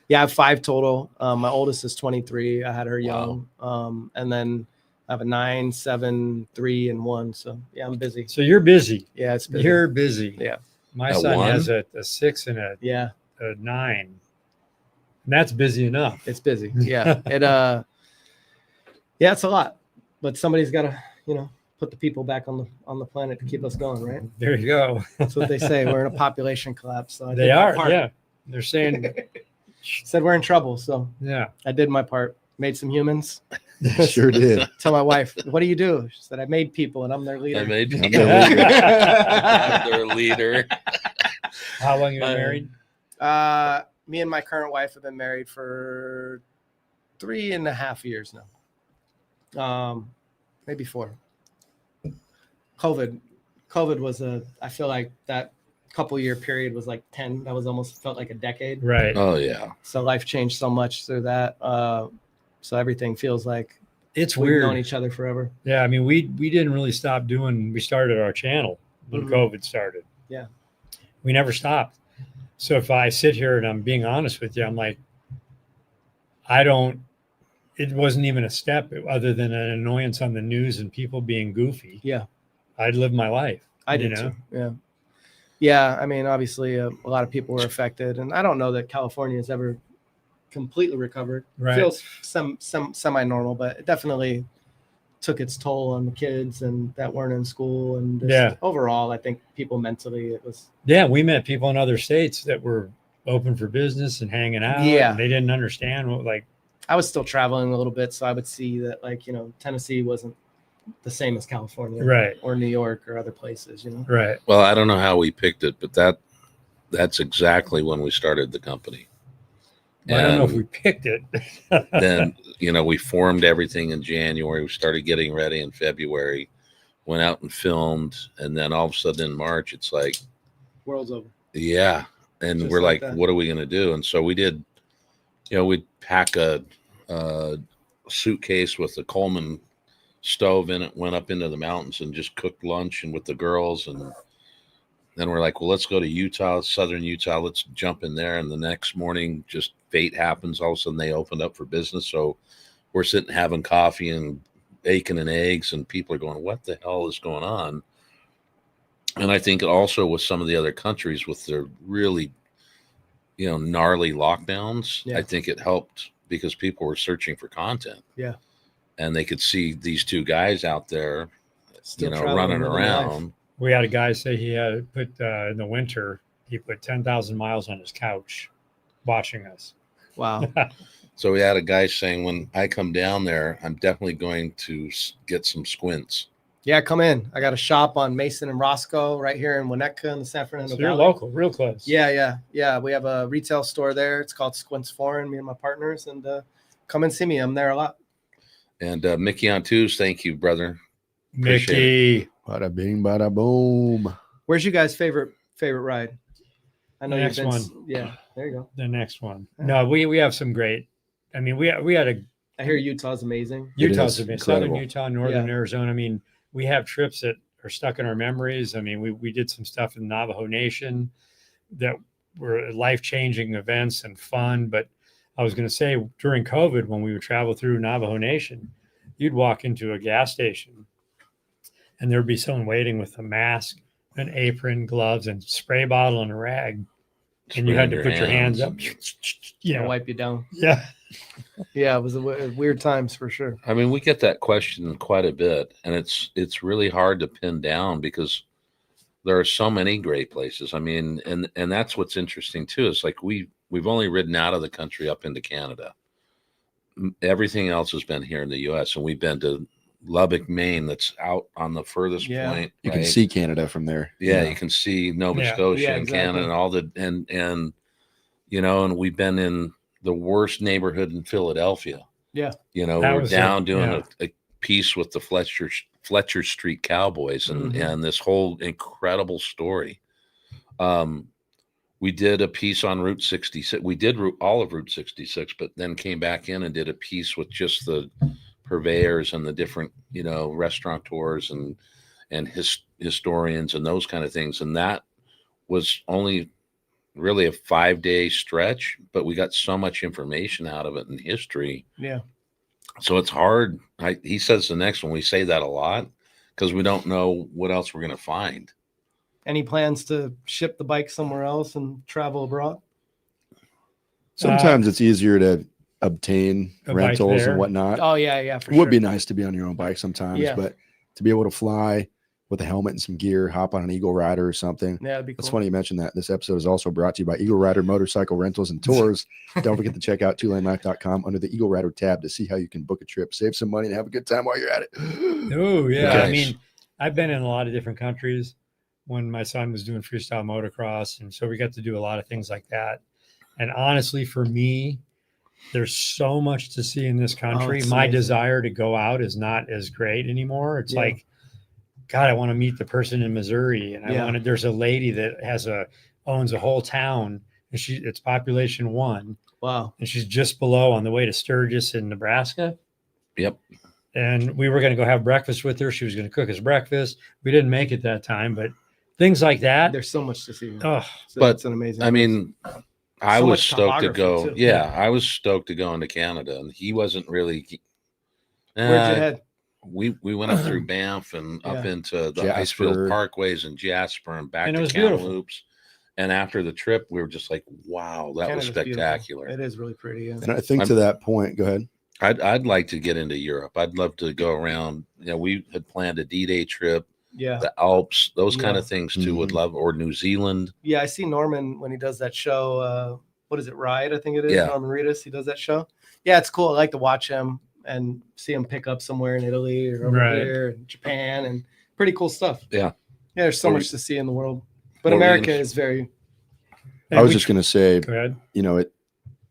Yeah, I have 5 total. My oldest is 23. I had her young. And then I have a 9, 7, 3, and 1. So yeah, I'm busy. So you're busy. Yeah, it's busy. You're busy. Yeah. My A son 1? has a 6 and a 9. And that's busy enough. It's busy. Yeah. It's a lot. But somebody's got to, put the people back on the planet to keep us going, right? There you go. That's what they say. We're in a population collapse. So They are. Yeah. They're saying said we're in trouble. So yeah. I did my part. Made some humans. Sure did. Tell my wife, what do you do? She said, I made people and I'm their leader. I made I'm their leader. I'm their leader. How long you been married? Me and my current wife have been married for 3.5 years now. Maybe 4. COVID was I feel like that couple year period was like 10. That was almost felt like a decade. Right. Oh yeah. So life changed so much through that. So everything feels like It's we've weird. known each other forever. Yeah. I mean, we didn't really stop doing, we started our channel when COVID started. Yeah. We never stopped. So if I sit here and I'm being honest with you, I'm like, it wasn't even a step other than an annoyance on the news and people being goofy. Yeah. I'd live my life. I did too. Yeah. Yeah. I mean, obviously a lot of people were affected, and I don't know that California has ever completely recovered. Right. Feels some semi-normal, but it definitely took its toll on the kids and that weren't in school. And just overall, I think people mentally, it was. Yeah. We met people in other states that were open for business and hanging out. Yeah. And they didn't understand what, like, I was still traveling a little bit, so I would see that, like, Tennessee wasn't the same as California, right, or New York or other places, right. Well, I don't know how we picked it, but that's exactly when we started the company. I don't know if we picked it. Then, we formed everything in January. We started getting ready in February, went out and filmed. And then all of a sudden in March, it's like, world's over. Yeah. And Just we're like, that. what are we going to do? And so we did, we'd pack a suitcase with a Coleman stove in it, went up into the mountains and just cooked lunch and with the girls. And then we're like, well, let's go to Utah, southern Utah. Let's jump in there. And the next morning, just fate happens. All of a sudden they opened up for business. So we're sitting having coffee and bacon and eggs, and people are going, what the hell is going on? And I think also with some of the other countries with their really, gnarly lockdowns, I think it helped because people were searching for content. Yeah. And they could see these 2 guys out there, Still running around. We had a guy say he had put in the winter, he put 10,000 miles on his couch watching us. Wow. So we had a guy saying, when I come down there, I'm definitely going to get some Squints. Yeah, come in. I got a shop on Mason and Roscoe right here in Winnetka in the San Fernando So you're Valley. local, real close. Yeah. We have a retail store there. It's called Squints Foreign, me and my partners, and come and see me. I'm there a lot. And Mickey on twos, thank you, brother. Mickey. Bada bing, bada boom. Where's you guys' favorite ride? I know Next you've been. one. Yeah, there you go. The next one. No, we have some great. I mean, we had a I hear Utah's amazing. Utah's is amazing. incredible. Southern Utah, Northern Arizona. I mean, we have trips that are stuck in our memories. I mean, we did some stuff in Navajo Nation that were life-changing events and fun. But I was going to say, during COVID, when we would travel through Navajo Nation, you'd walk into a gas station and there'd be someone waiting with a mask, an apron, gloves, and spray bottle and a rag. And you had to put your hands up, Wipe you down. Yeah. Yeah, it was weird times for sure. I mean, we get that question quite a bit, and it's really hard to pin down because there are so many great places. I mean, and that's what's interesting too. It's like we've only ridden out of the country up into Canada. Everything else has been here in the U.S., and we've been to Lubbock, Maine, that's out on the furthest point. You can see Canada from there. Yeah, you can see Nova Scotia and Canada and all the and you know, and we've been in the worst neighborhood in Philadelphia. Yeah. You know, we're down doing a piece with the Fletcher Street Cowboys and this whole incredible story. We did a piece on Route 66. We did all of Route 66, but then came back in and did a piece with just the purveyors and the different, you know, restaurateurs and historians and those kind of things. And that was only really a 5-day stretch, but we got so much information out of it in history. Yeah. So it's hard. He says the next one, we say that a lot because we don't know what else we're going to find. Any plans to ship the bike somewhere else and travel abroad? Sometimes it's easier to obtain rentals and whatnot. Oh yeah, for sure. It would be nice to be on your own bike sometimes, but to be able to fly with a helmet and some gear, hop on an Eagle Rider or something. Yeah, that'd be cool. It's funny you mentioned that. This episode is also brought to you by Eagle Rider Motorcycle Rentals and Tours. Don't forget to check out 2LaneLIVE.com under the Eagle Rider tab to see how you can book a trip, save some money, and have a good time while you're at it. Oh yeah, nice. I mean, I've been in a lot of different countries when my son was doing freestyle motocross, and so we got to do a lot of things like that. And honestly, for me, there's so much to see in this country. My desire to go out is not as great anymore. It's like, God, I want to meet the person in Missouri, and there's a lady that owns a whole town, and it's population 1. Wow. And she's just below on the way to Sturgis in Nebraska. Yep. And we were going to go have breakfast with her. She was going to cook us breakfast. We didn't make it that time, but things like that. There's so much to see. Oh, so but it's an amazing. I mean, I was stoked to go. Yeah, I was stoked to go into Canada, and he wasn't really. Where'd you head? We went up through Banff and up into the Icefield Parkways and Jasper and back to Kamloops. And after the trip, we were just like, "Wow, that was spectacular." Beautiful. It is really pretty. And I think to that point, go ahead. I'd like to get into Europe. I'd love to go around. You know, we had planned a D-Day trip. Yeah, the Alps, those kind of things too. Would love, or New Zealand. Yeah, I see Norman when he does that show. What is it, Ride? I think it is. Yeah. Norman Reedus. He does that show. Yeah, it's cool. I like to watch him and see him pick up somewhere in Italy or over here in Japan, and pretty cool stuff. Yeah, there's so much to see in the world, but America is very. I was just going to say, you know,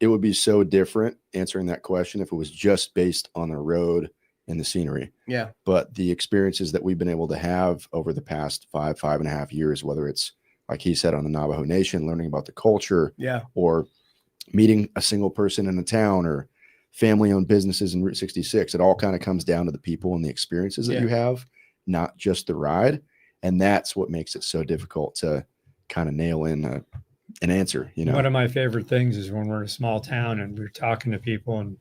it would be so different answering that question if it was just based on the road and the scenery. Yeah. But the experiences that we've been able to have over the past 5.5 years, whether it's like he said on the Navajo Nation, learning about the culture, or meeting a single person in a town, or family-owned businesses in Route 66, it all kind of comes down to the people and the experiences that you have, not just the ride. And that's what makes it so difficult to kind of nail in an answer. You know, one of my favorite things is when we're in a small town and we're talking to people and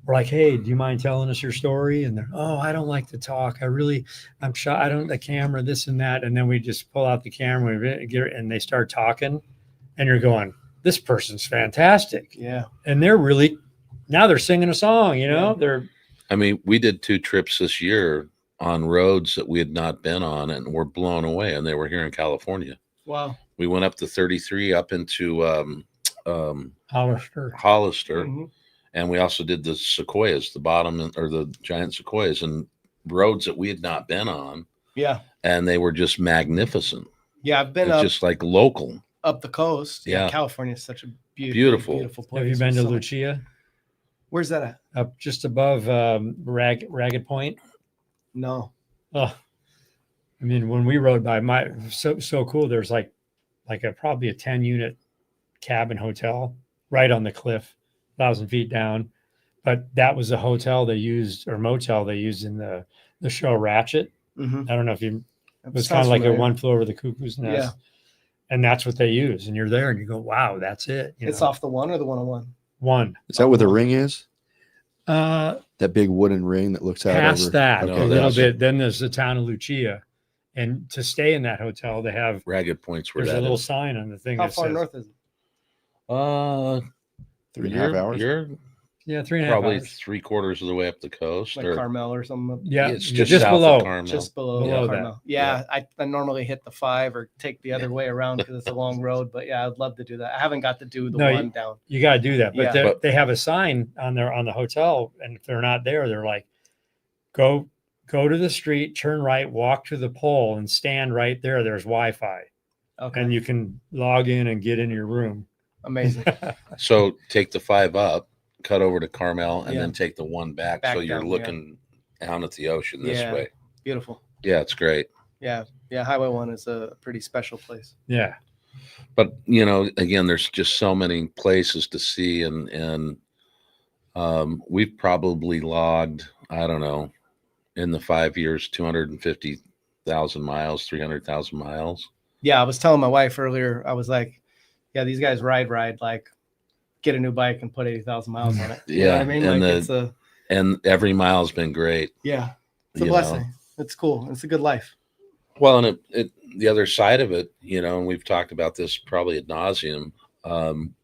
we're like, "Hey, do you mind telling us your story?" And they're, "Oh, I don't like to talk. I'm shy. I don't the camera, this and that." And then we just pull out the camera and they start talking, and you're going, "This person's fantastic." Yeah. And now they're singing a song, you know, I mean, we did 2 trips this year on roads that we had not been on, and we're blown away. And they were here in California. Wow. We went up to 33 up into Hollister. And we also did the sequoias, the bottom or the giant sequoias, and roads that we had not been on. Yeah. And they were just magnificent. Yeah, I've been just like local. Up the coast. Yeah. California is such a beautiful place. Have you been to Lucia? Where's that at? Up just above Ragged Point. No. Oh, I mean, when we rode by, so cool. There's like probably a 10-unit cabin hotel right on the cliff, 1,000 feet down. But that was a hotel they used, or motel they used in the show Ratchet. Mm-hmm. I don't know if you. It was kind of like a One Flew Over the Cuckoo's Nest. Yeah. And that's what they use. And you're there and you go, wow, that's it. It's off the 1 or the 101? 1. Is that where the ring is? That big wooden ring that looks out past over that okay. a little bit. Then there's the town of Lucia. And to stay in that hotel, they have Ragged Points where there's that a little is. sign on the thing. How that far says, north is it? 3.5 hours. You're 3.5 probably hours. 3/4 of the way up the coast, Like or Carmel or something. Yeah, it's just just south below. of Carmel. Just below Carmel. Yeah, I normally hit the 5 or take the other way around because it's a long road. But yeah, I'd love to do that. I haven't got to do the one down. You got to do that. But Yeah. they have a sign on the hotel, and if they're not there, they're like, go go to the street, turn right, walk to the pole, and stand right there. There's Wi-Fi, and you can log in and get in your room. Amazing. So take the 5 up, cut over to Carmel, and then take the 1 back so you're down, looking down at the ocean this way. Beautiful. Yeah, it's great. Yeah. Highway 1 is a pretty special place. Yeah. But again, there's just so many places to see, and we've probably logged, I don't know, in the 5 years, 250,000 miles, 300,000 miles. Yeah, I was telling my wife earlier, I was like, yeah, these guys ride, like get a new bike and put 80,000 miles on it. You know what I mean? And and every mile's been great. Yeah. It's a blessing. It's cool. It's a good life. Well, and the other side of it, and we've talked about this probably ad nauseum.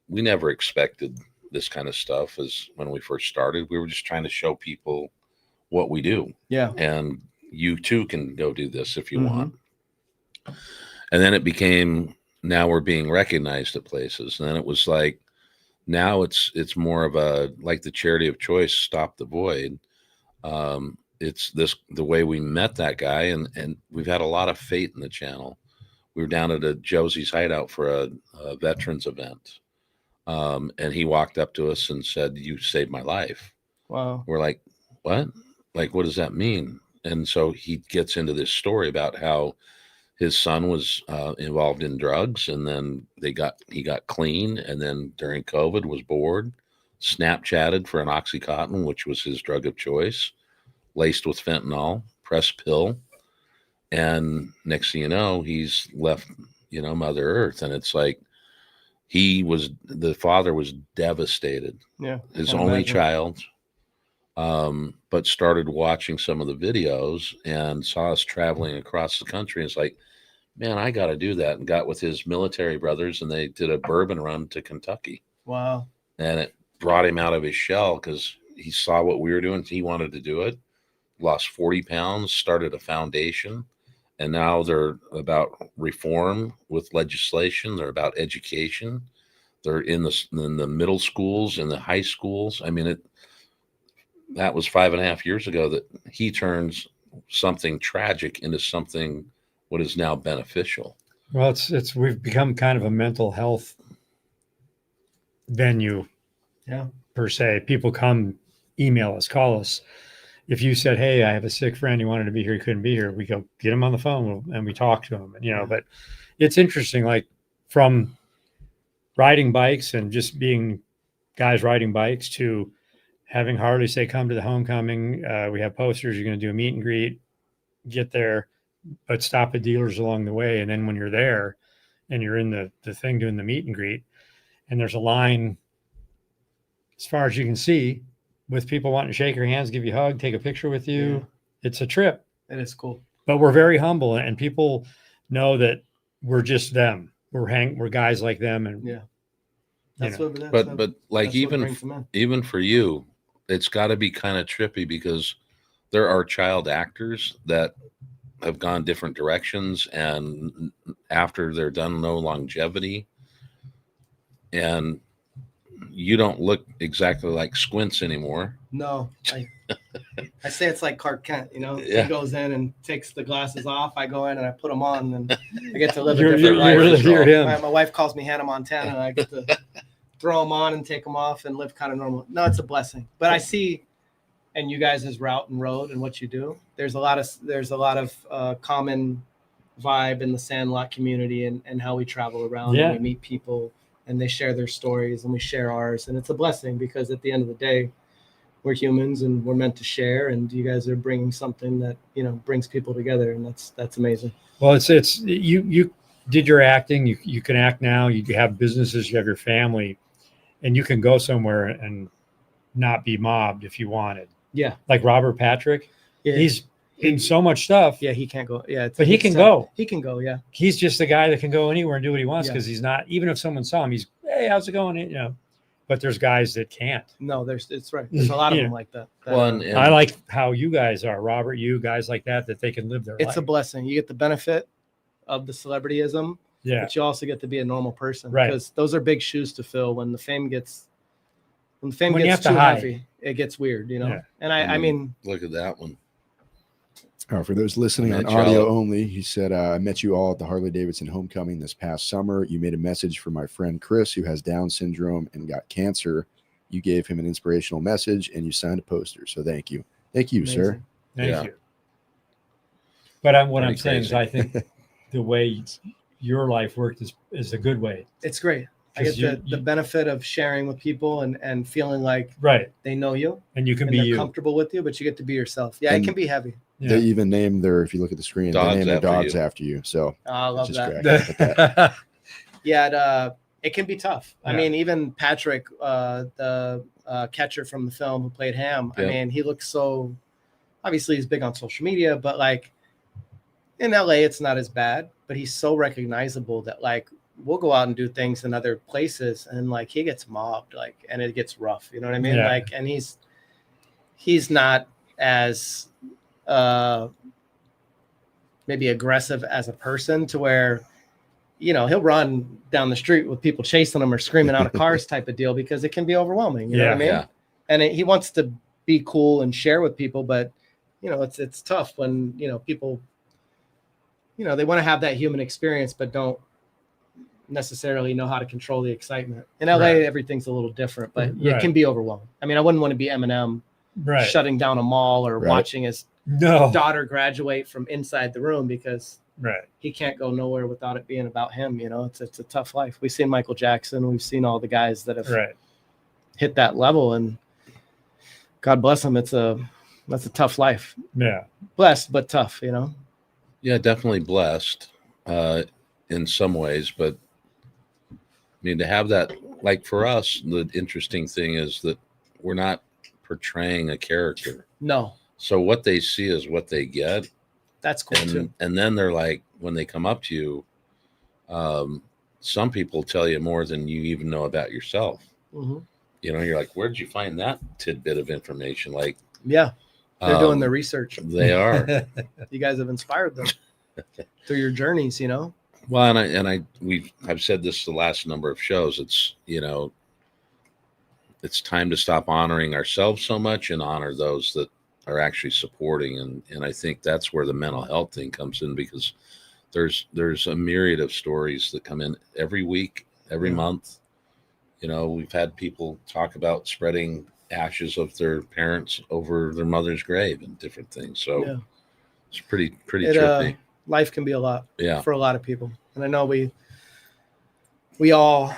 We never expected this kind of stuff as when we first started. We were just trying to show people what we do. Yeah. And you too can go do this if you want. And then it became, now we're being recognized at places. And then it was like, now it's more of a, like the charity of choice, Stop the Void. It's the way we met that guy, and we've had a lot of fate in the channel. We were down at a Josie's Hideout for a veterans event. And he walked up to us and said, "You saved my life." Wow. We're like, "What? Like, what does that mean?" And so he gets into this story about how his son was involved in drugs, and then he got clean, and then during COVID was bored, Snapchatted for an Oxycontin, which was his drug of choice, laced with fentanyl, pressed pill, and next thing you know, he's left, Mother Earth, and it's like the father was devastated. Yeah, his only child, but started watching some of the videos and saw us traveling across the country. And it's like, man, I got to do that. And got with his military brothers, and they did a bourbon run to Kentucky. Wow. And it brought him out of his shell because he saw what we were doing. He wanted to do it. Lost 40 pounds, started a foundation. And now they're about reform with legislation. They're about education. They're in the middle schools and the high schools. I mean, that was 5.5 years ago that he turns something tragic into something what is now beneficial. Well, we've become kind of a mental health venue. Yeah. Per se. People come, email us, call us. If you said, "Hey, I have a sick friend, he wanted to be here, he couldn't be here," we go get him on the phone and we talk to him. But it's interesting, like from riding bikes and just being guys riding bikes to having Harley say, "Come to the homecoming. We have posters. You're going to do a meet and greet. Get there, but stop at dealers along the way." And then when you're there and you're in the thing doing the meet and greet, and there's a line as far as you can see with people wanting to shake your hands, give you a hug, take a picture with you. Yeah. It's a trip. It is cool. But we're very humble, and people know that we're just them. We're guys like them. And yeah. But like even for you, it's got to be kind of trippy because there are child actors that have gone different directions, and after they're done, no longevity, and you don't look exactly like Squints anymore. No, I say it's like Clark Kent. Yeah. He goes in and takes the glasses off. I go in and I put them on, and I get to live a different life. My wife calls me Hannah Montana, and I get to throw them on and take them off and live kind of normal. No, it's a blessing. But I see, and you guys' route and road and what you do, there's a lot of common vibe in the Sandlot community and how we travel around and we meet people and they share their stories and we share ours. And it's a blessing because at the end of the day, we're humans and we're meant to share, and you guys are bringing something that, brings people together. And that's amazing. Well, it's you did your acting, you can act now, you have businesses, you have your family, and you can go somewhere and not be mobbed if you wanted. Yeah. Like Robert Patrick. Yeah. He's in so much stuff. Yeah, he can't go. Yeah. But he can go. He can go, yeah. He's just the guy that can go anywhere and do what he wants because he's not, even if someone saw him, he's, "Hey, how's it going?" But there's guys that can't. No, it's right. There's a lot of them like that. Well, and I like how you guys are, Robert, you guys like that they can live their life. It's a blessing. You get the benefit of the celebrityism, but you also get to be a normal person. Right. Because those are big shoes to fill when the fame gets too heavy, it gets weird, Yeah. And I mean, look at that one. For those listening on audio only, he said, I met you all at the Harley-Davidson homecoming this past summer. You made a message for my friend Chris, who has Down syndrome and got cancer. You gave him an inspirational message, and you signed a poster. So thank you. Thank you, Amazing. sir. Thank you. But what I'm saying is I think the way your life worked is a good way. It's great. I get the benefit of sharing with people and feeling like they know you. And you can be you. Comfortable with you, but you get to be yourself. Yeah, it can be heavy. Yeah. They even named if you look at the screen, they named their dogs after you. So I love that. Yeah, it can be tough. Yeah. I mean, even Patrick, the catcher from the film who played Ham, I mean, he looks so, obviously he's big on social media, but like in LA, it's not as bad, but he's so recognizable that like, we'll go out and do things in other places and like he gets mobbed, like, and it gets rough. You know what I mean? Yeah. Like, and he's not as maybe aggressive as a person to where, you know, he'll run down the street with people chasing him or screaming out of cars type of deal because it can be overwhelming. You know what I mean? Yeah. And he wants to be cool and share with people, but you know, it's tough when, you know, people, you know, they want to have that human experience, but don't necessarily know how to control the excitement. In LA, everything's a little different, but it can be overwhelming. I mean, I wouldn't want to be Eminem shutting down a mall or watching his daughter graduate from inside the room because he can't go nowhere without it being about him. You know, it's a tough life. We've seen Michael Jackson. We've seen all the guys that have hit that level, and God bless them. That's a tough life. Yeah. Blessed, but tough, you know? Yeah, definitely blessed in some ways, but I mean, to have that, like for us, the interesting thing is that we're not portraying a character. No. So what they see is what they get. That's cool too. And then they're like, when they come up to you, some people tell you more than you even know about yourself. Mm-hmm. You know, you're like, where did you find that tidbit of information? Like, yeah, they're doing their research. They are. You guys have inspired them through your journeys, you know? Well, I've said this the last number of shows. It's, you know, it's time to stop honoring ourselves so much and honor those that are actually supporting. And I think that's where the mental health thing comes in, because there's a myriad of stories that come in every week, every month. You know, we've had people talk about spreading ashes of their parents over their mother's grave and different things. So it's pretty trippy. Life can be a lot for a lot of people. And I know we all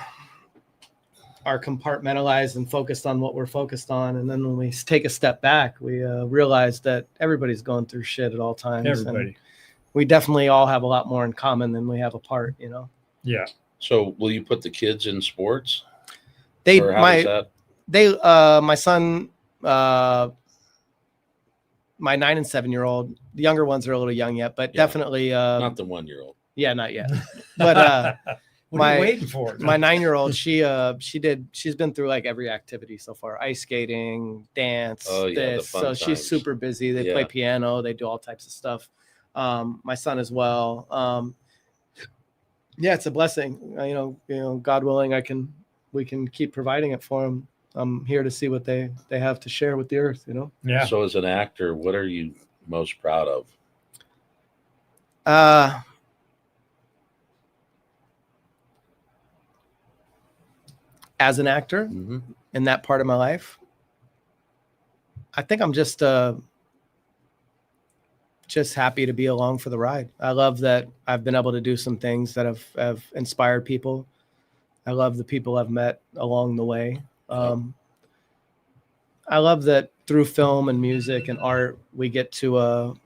are compartmentalized and focused on what we're focused on. And then when we take a step back, we realize that everybody's going through shit at all times. Everybody. And we definitely all have a lot more in common than we have apart, you know? Yeah. So will you put the kids in sports? My son, my 9 and 7-year-old, the younger ones are a little young yet, but definitely not the 1-year-old. Yeah, not yet. But what are you waiting for? My 9-year-old, she's been through like every activity so far: ice skating, dance, so she's super busy. They play piano, they do all types of stuff. My son as well. It's a blessing. You know, God willing, we can keep providing it for them. I'm here to see what they have to share with the earth, you know? Yeah. So as an actor, what are you most proud of? As an actor in that part of my life, I think I'm just happy to be along for the ride. I love that I've been able to do some things that have inspired people. I love the people I've met along the way. I love that through film and music and art, we get to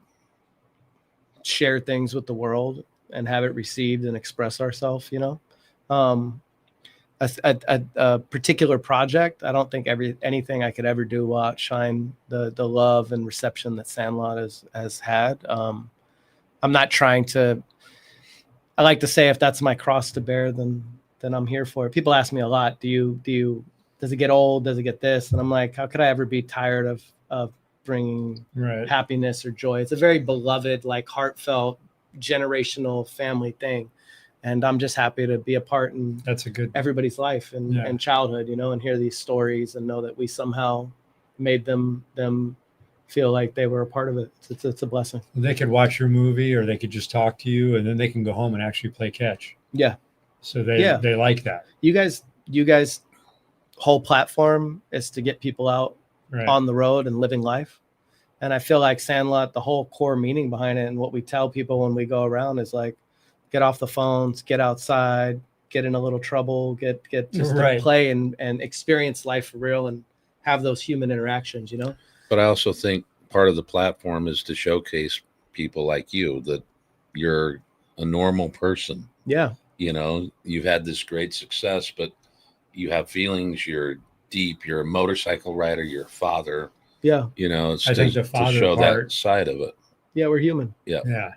share things with the world and have it received and express ourselves, you know? A particular project, I don't think anything I could ever do will outshine the love and reception that Sandlot has had. I'm not trying to, I like to say, if that's my cross to bear, then I'm here for it. People ask me a lot, does it get old? Does it get this? And I'm like, how could I ever be tired of bringing happiness or joy? It's a very beloved, like heartfelt, generational family thing. And I'm just happy to be a part in everybody's life and childhood, you know, and hear these stories and know that we somehow made them feel like they were a part of it. It's a blessing. They could watch your movie, or they could just talk to you, and then they can go home and actually play catch. Yeah. So they like that. You guys whole platform is to get people out on the road and living life. And I feel like Sandlot, the whole core meaning behind it and what we tell people when we go around is like, get off the phones, get outside, get in a little trouble, get just to play and experience life for real and have those human interactions, you know? But I also think part of the platform is to showcase people like you, that you're a normal person. Yeah. You know, you've had this great success, but you have feelings, you're deep, you're a motorcycle rider, you're a father. Yeah. You know, it's I think the father to show part, that side of it. Yeah, we're human. Yeah. Yeah.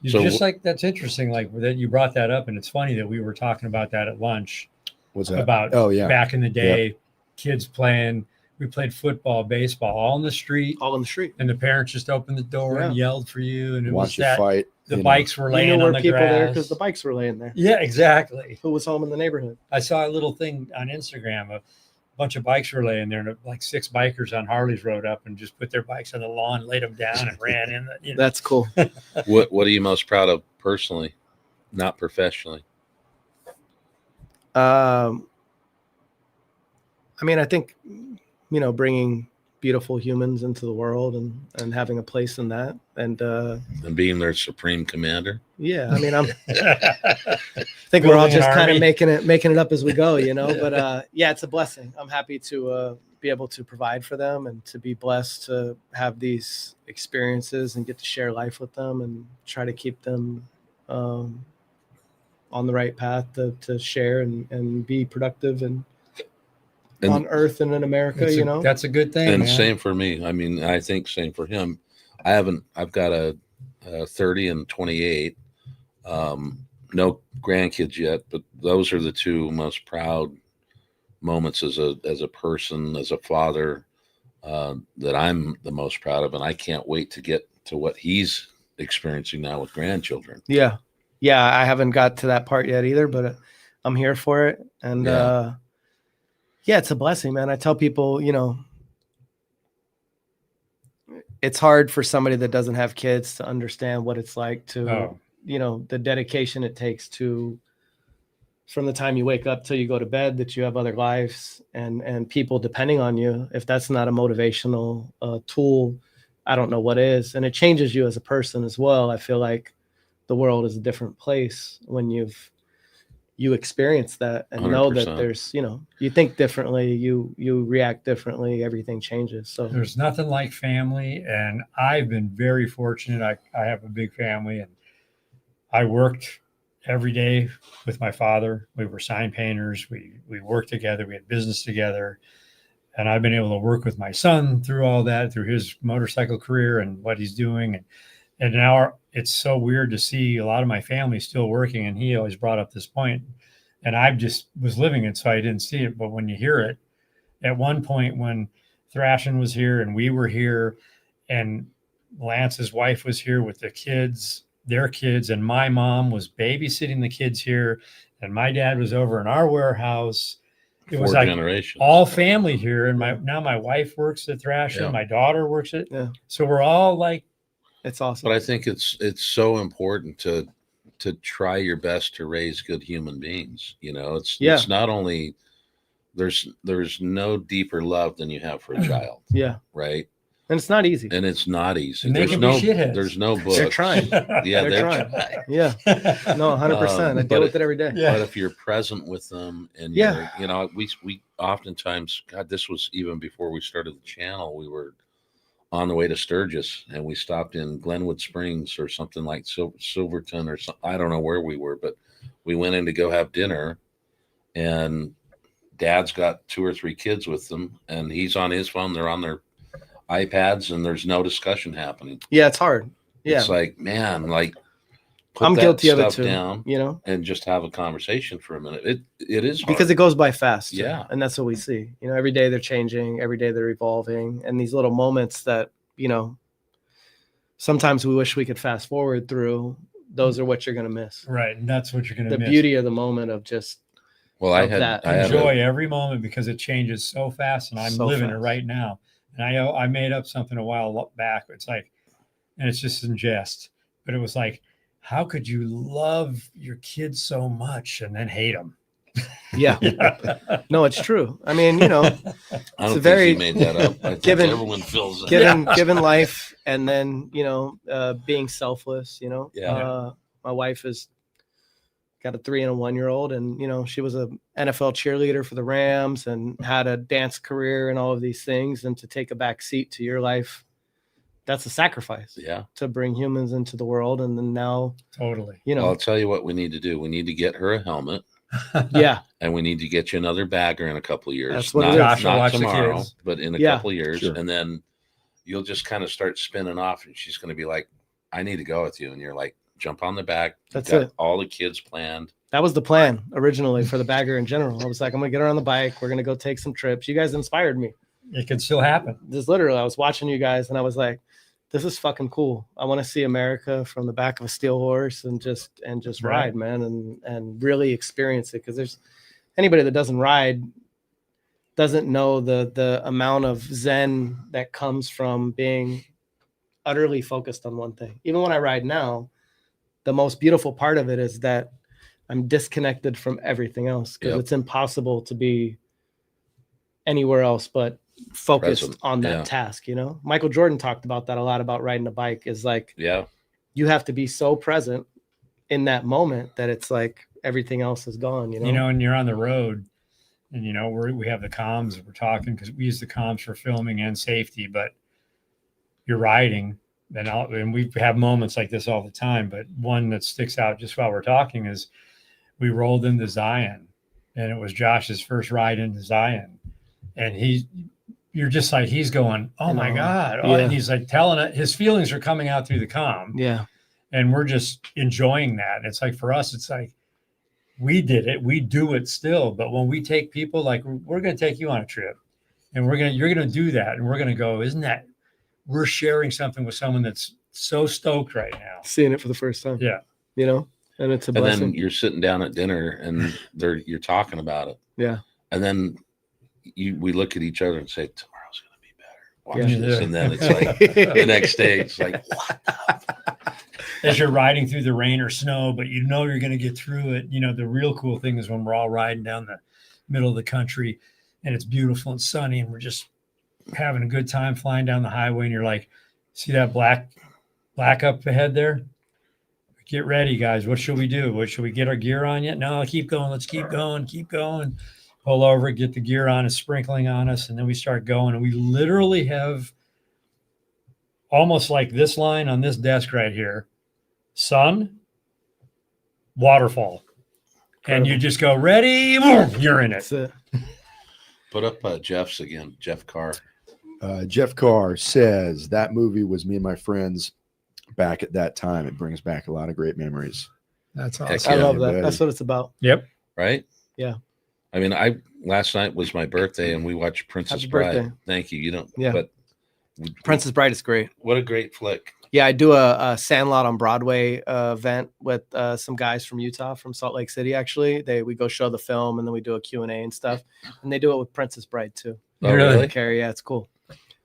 So just like, that's interesting. Like that you brought that up, and it's funny that we were talking about that at lunch. What's that? About back in the day, kids playing. We played football, baseball, all in the street. And the parents just opened the door and yelled for you. And it watch was that fight. The bikes were laying on the people grass. there because the bikes were laying there. Yeah, exactly. Who was home in the neighborhood? I saw a little thing on Instagram. A bunch of bikes were laying there, and like 6 bikers on Harleys rode up and just put their bikes on the lawn, laid them down, and ran in. That's cool. What are you most proud of personally, not professionally? I mean, I think, you know, bringing beautiful humans into the world and having a place in that, and being their supreme commander. Yeah, I mean, I think we're all just kind of making it up as we go, you know. But yeah, it's a blessing. I'm happy to be able to provide for them and to be blessed to have these experiences and get to share life with them and try to keep them on the right path to share and be productive and on Earth and in America, you know. That's a good thing. And man. Same for me. I mean, I think same for him. I've got a 30 and 28. No grandkids yet, but those are the 2 most proud moments as a person, as a father, that I'm the most proud of. And I can't wait to get to what he's experiencing now with grandchildren. Yeah. Yeah. I haven't got to that part yet either, but I'm here for it. And, yeah, it's a blessing, man. I tell people, you know, it's hard for somebody that doesn't have kids to understand what it's like to, you know, the dedication it takes to, from the time you wake up till you go to bed, that you have other lives and people depending on you. If that's not a motivational tool, I don't know what is. And it changes you as a person as well. I feel like the world is a different place when you experience that and 100%. Know that there's, you know, you think differently, you react differently, everything changes. So there's nothing like family. And I've been very fortunate. I have a big family, and I worked every day with my father. We were sign painters. We worked together. We had business together. And I've been able to work with my son through all that, through his motorcycle career and what he's doing. And now it's so weird to see a lot of my family still working. And he always brought up this point, and I just was living it, so I didn't see it. But when you hear it, at one point when Thrashin was here and we were here, and Lance's wife was here with the kids, their kids, and my mom was babysitting the kids here, and my dad was over in our warehouse. It was like all family here. And now my wife works at Thrashin, my daughter works at, so we're all like, it's awesome. But I think it's so important to try your best to raise good human beings. You know, it's not only there's no deeper love than you have for a child. Yeah. Right. And it's not easy. And it's not easy. And there's no book. They're trying. Yeah, they're trying. trying. Yeah. No, 100%. I deal with it every day. But if you're present with them and you're, you know, we oftentimes, God, this was even before we started the channel, we were on the way to Sturgis, and we stopped in Glenwood Springs or something like Silverton or something. I don't know where we were, but we went in to go have dinner, and Dad's got 2 or 3 kids with them, and he's on his phone. They're on their iPads, and there's no discussion happening. Yeah, it's hard. Yeah, it's like, man, like put I'm that guilty of it stuff too. Down, you know, and just have a conversation for a minute. It is hard. Because it goes by fast. Yeah, and that's what we see. You know, every day they're changing, every day they're evolving, and these little moments that, you know, sometimes we wish we could fast forward through. Those are what you're going to miss. Right, and that's what you're going to miss. The beauty of the moment of just. Well, I enjoy every moment because it changes so fast, and I'm living it right now. And I made up something a while back. It's like, and it's just in jest, but it was like, how could you love your kids so much and then hate them? Yeah. No, it's true. I mean, you know, I don't think he made that up. I think given- everyone feels that. given life, and then, you know, being selfless, you know. Yeah. My wife has got a 3 and a 1-year-old, and, you know, she was a NFL cheerleader for the Rams and had a dance career and all of these things. And to take a back seat to your life, that's a sacrifice. Yeah. To bring humans into the world. And then now, Totally. you know, Well, I'll tell you what we need to do. We need to get her a helmet. yeah. And we need to get you another bagger in a couple of years. That's what it is. Josh will not watch the tomorrow, kids. but in a Yeah. couple of years. Sure. And then you'll just kind of start spinning off, and she's going to be like, I need to go with you. And you're like, jump on the back. That's Got it. all the kids planned. That was the plan originally for the bagger in general. I was like, I'm going to get her on the bike. We're going to go take some trips. You guys inspired me. It can still happen. This literally, I was watching you guys and I was like, this is fucking cool. I want to see America from the back of a steel horse and just Right. ride, man, and really experience it. Because there's anybody that doesn't ride doesn't know the amount of zen that comes from being utterly focused on one thing. Even when I ride now, the most beautiful part of it is that I'm disconnected from everything else, because Yep. it's impossible to be anywhere else but focused Present. on that Yeah. task. You know, Michael Jordan talked about that a lot, about riding a bike, is like, Yeah. you have to be so present in that moment that it's like everything else is gone, you know? You know, and you're on the road and, you know, we have the comms, we're talking because we use the comms for filming and safety, but you're riding and we have moments like this all the time. But one that sticks out just while we're talking is we rolled into Zion, and it was Josh's first ride into Zion. And you're just like, he's going, oh my God. Oh, Yeah. and he's like telling it, his feelings are coming out through the comm. Yeah. And we're just enjoying that. And it's like, for us, it's like, we did it, we do it still. But when we take people, like, we're going to take you on a trip, and you're going to do that. And we're going to go, we're sharing something with someone that's so stoked right now. Seeing it for the first time. Yeah. You know, and it's a And blessing. then you're sitting down at dinner and you're talking about it. Yeah. And then we look at each other and say, tomorrow's going to be better. Watch Yeah. this. And then it's like the next day, it's like, what? As you're riding through the rain or snow, but you know you're going to get through it. You know, the real cool thing is when we're all riding down the middle of the country and it's beautiful and sunny and we're just having a good time flying down the highway, and you're like, see that black up ahead there? Get ready, guys. What should we do? Should we get our gear on yet? No, keep going. Let's keep going. Pull over, get the gear on. It's sprinkling on us. And then we start going. And we literally have almost like this line on this desk right here: sun, waterfall. And you just go, ready, you're in it. That's it. Put up Jeff's again, Jeff Carr. Jeff Carr says that movie was me and my friends back at that time. It brings back a lot of great memories. That's Heck awesome. I yeah. love that. Buddy. That's what it's about. Yep. Right? Yeah. I mean, last night was my birthday and we watched Princess Happy Bride. birthday. Thank you. You don't, Yeah. but Princess Bride is great. what a great flick. Yeah, I do a Sandlot on Broadway event with some guys from Utah, from Salt Lake City. Actually, we go show the film and then we do a Q&A and stuff. And they do it with Princess Bride too. Oh, really? Carrie, yeah, it's cool.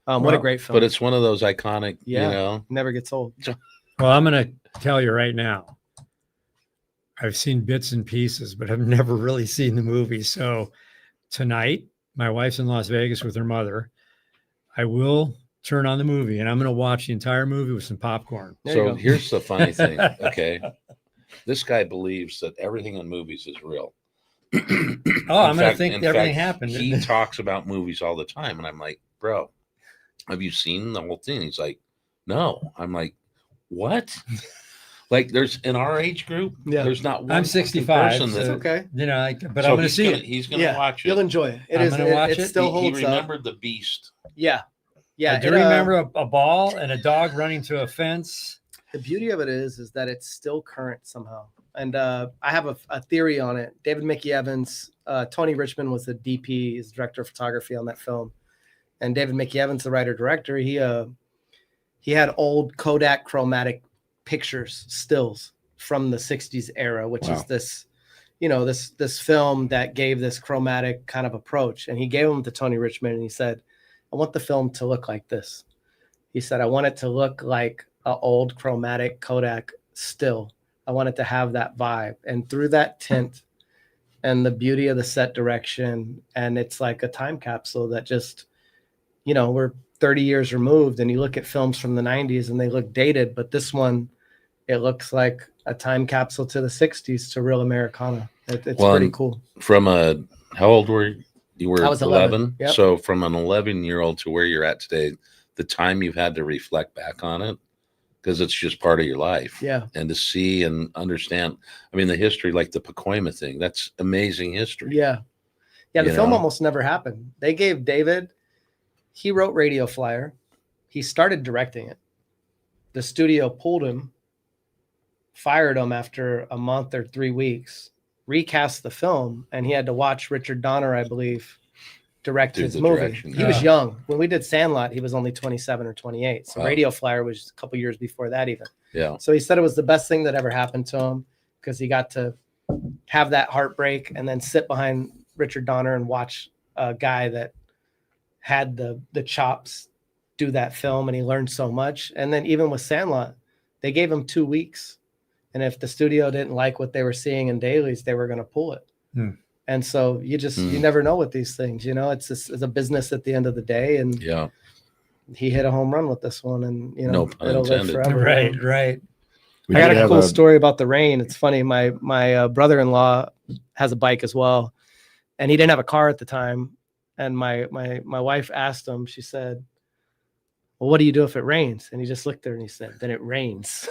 What a great film! But it's one of those iconic, Yeah. you know. Never gets old. Well, I'm going to tell you right now, I've seen bits and pieces, but I've never really seen the movie. So tonight, my wife's in Las Vegas with her mother. I will turn on the movie and I'm going to watch the entire movie with some popcorn. There you So go. here's the funny thing. Okay. This guy believes that everything in movies is real. Oh, I'm going to think everything happened. He talks about movies all the time. And I'm like, bro, have you seen the whole thing? He's like, no. I'm like, what? Like, there's in our age group, Yeah. there's not one I'm 65, person so- that, It's okay. You know, but so I'm going to he's see gonna- it. He's going to Yeah, watch you'll it. enjoy it. I'm gonna watch It it. still He holds up. remembered the Beast. Yeah. Yeah. I do remember a ball and a dog running to a fence. The beauty of it is that it's still current somehow. And I have a theory on it. David Mickey Evans, Tony Richmond was the DP, his director of photography on that film. And David Mickey Evans, the writer director, he had old Kodak chromatic pictures, stills from the 60s era, which Wow. is this, this film that gave this chromatic kind of approach. And he gave them to Tony Richmond and he said, I want the film to look like this. He said, I want it to look like an old chromatic Kodak still. I want it to have that vibe. And through that tint and the beauty of the set direction, and it's like a time capsule that just, you know, we're 30 years removed, and you look at films from the 90s and they look dated, but this one, it looks like a time capsule to the 60s to real Americana. It's pretty cool. From how old were you? You were I was 11. Yep. So from an 11-year-old to where you're at today, the time you've had to reflect back on it, because it's just part of your life. Yeah. And to see and understand, I mean, the history, like the Pacoima thing, that's amazing history. Yeah. Yeah. The film almost never happened. They gave David, he wrote Radio Flyer. He started directing it. The studio pulled him, fired him after a month or 3 weeks, recast the film, and he had to watch Richard Donner, I believe, direct his movie. He was young. When we did Sandlot, he was only 27 or 28. So Radio Flyer was a couple years before that even. Yeah. So he said it was the best thing that ever happened to him, because he got to have that heartbreak and then sit behind Richard Donner and watch a guy that had the chops do that film, and he learned so much. And then even with Sandlot, they gave him 2 weeks. And if the studio didn't like what they were seeing in dailies, they were going to pull it. And so you never know with these things, you know, it's a business at the end of the day. And he hit a home run with this one, and, you know, it'll live forever. Right. I got a cool story about the rain. It's funny. My brother-in-law has a bike as well, and he didn't have a car at the time. And my wife asked him, she said, well, what do you do if it rains? And he just looked at her and he said, then it rains.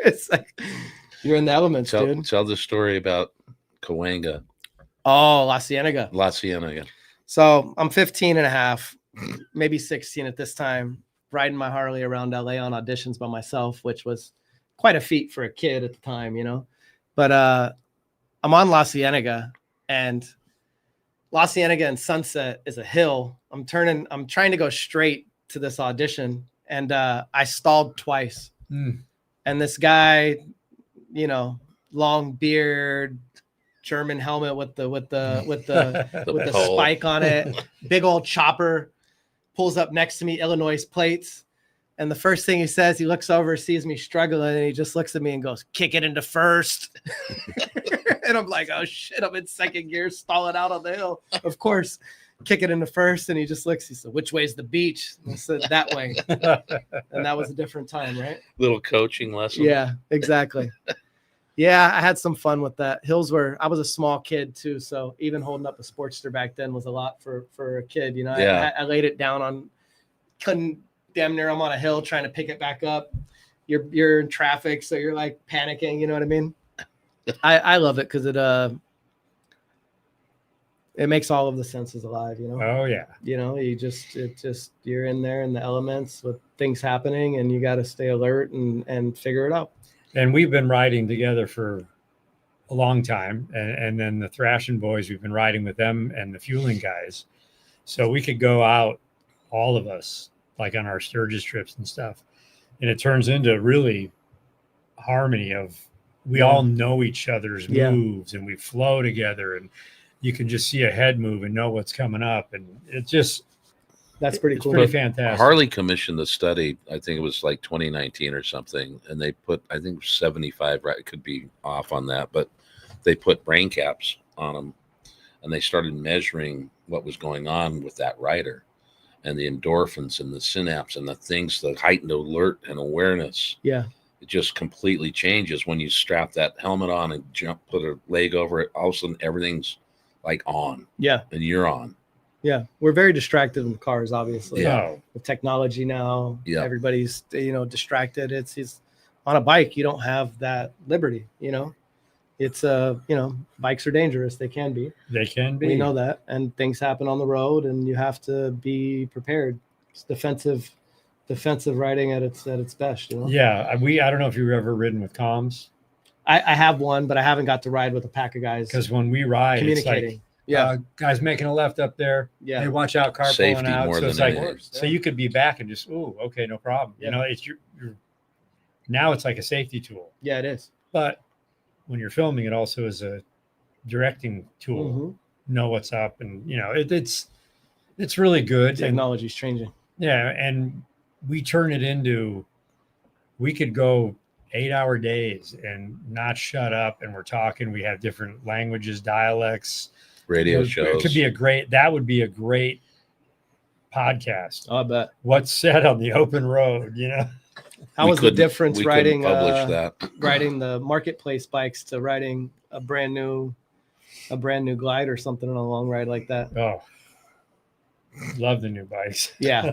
It's like, you're in the elements, dude. Tell the story about Cahuenga. Oh, La Cienega. La Cienega. So I'm 15 and a half, maybe 16 at this time, riding my Harley around LA on auditions by myself, which was quite a feat for a kid at the time, you know. But I'm on La Cienega, and La Cienega and Sunset is a hill. I'm trying to go straight to this audition, and I stalled twice. And this guy, you know, long beard, German helmet with the spike on it, big old chopper, pulls up next to me, Illinois plates. And the first thing he says, he looks over, sees me struggling, and he just looks at me and goes, kick it into first. And I'm like, oh shit, I'm in second gear, stalling out on the hill. Of course, kick it into first. And he just looks, he said, which way's the beach? And I said, that way. And that was a different time, right? Little coaching lesson. Yeah, exactly. Yeah, I had some fun with that. I was a small kid too, so even holding up a Sportster back then was a lot for a kid. You know, I laid it down damn near I'm on a hill trying to pick it back up. You're in traffic, so you're like panicking. You know what I mean? I love it because it makes all of the senses alive. You know? Oh yeah. You know, you're in there in the elements with things happening, and you got to stay alert and figure it out. And we've been riding together for a long time. And then the Thrashing Boys, we've been riding with them and the Fueling guys. So we could go out, all of us, like on our Sturgis trips and stuff. And it turns into really harmony of we all know each other's moves, and we flow together, and you can just see a head move and know what's coming up. And that's pretty cool. Pretty fantastic. Harley commissioned the study, I think it was like 2019 or something, and they put, I think 75, right? It could be off on that, but they put brain caps on them, and they started measuring what was going on with that rider, and the endorphins and the synapse and the things, the heightened alert and awareness. Yeah. It just completely changes when you strap that helmet on and put a leg over it. All of a sudden, everything's like on. Yeah. And you're on. Yeah, we're very distracted in cars, obviously. Yeah. With technology now, everybody's, you know, distracted. It's on a bike, you don't have that liberty, you know. It's you know, bikes are dangerous. They can be. We know that, and things happen on the road, and you have to be prepared. It's defensive riding at its best, you know. Yeah, I don't know if you've ever ridden with comms. I have one, but I haven't got to ride with a pack of guys. Because when we ride, communicating. It's like, guys making a left up there. Yeah. Hey, watch out, car Safety pulling out. more So than it's like, anything. so you could be back and just, okay, no problem. Yeah. You know, it's you're now it's like a safety tool. Yeah, it is. But when you're filming, it also is a directing tool. Know what's up, and you know, It's really good. Technology's changing. Yeah, and we turn it into, we could go 8-hour days and not shut up, and we're talking. We have different languages, dialects, radio It shows. could be that would be a great podcast. I bet. What's said on the open road, How was the difference we riding publish that. riding the marketplace bikes to riding a brand new glide or something on a long ride like that? Oh, love the new bikes. Yeah.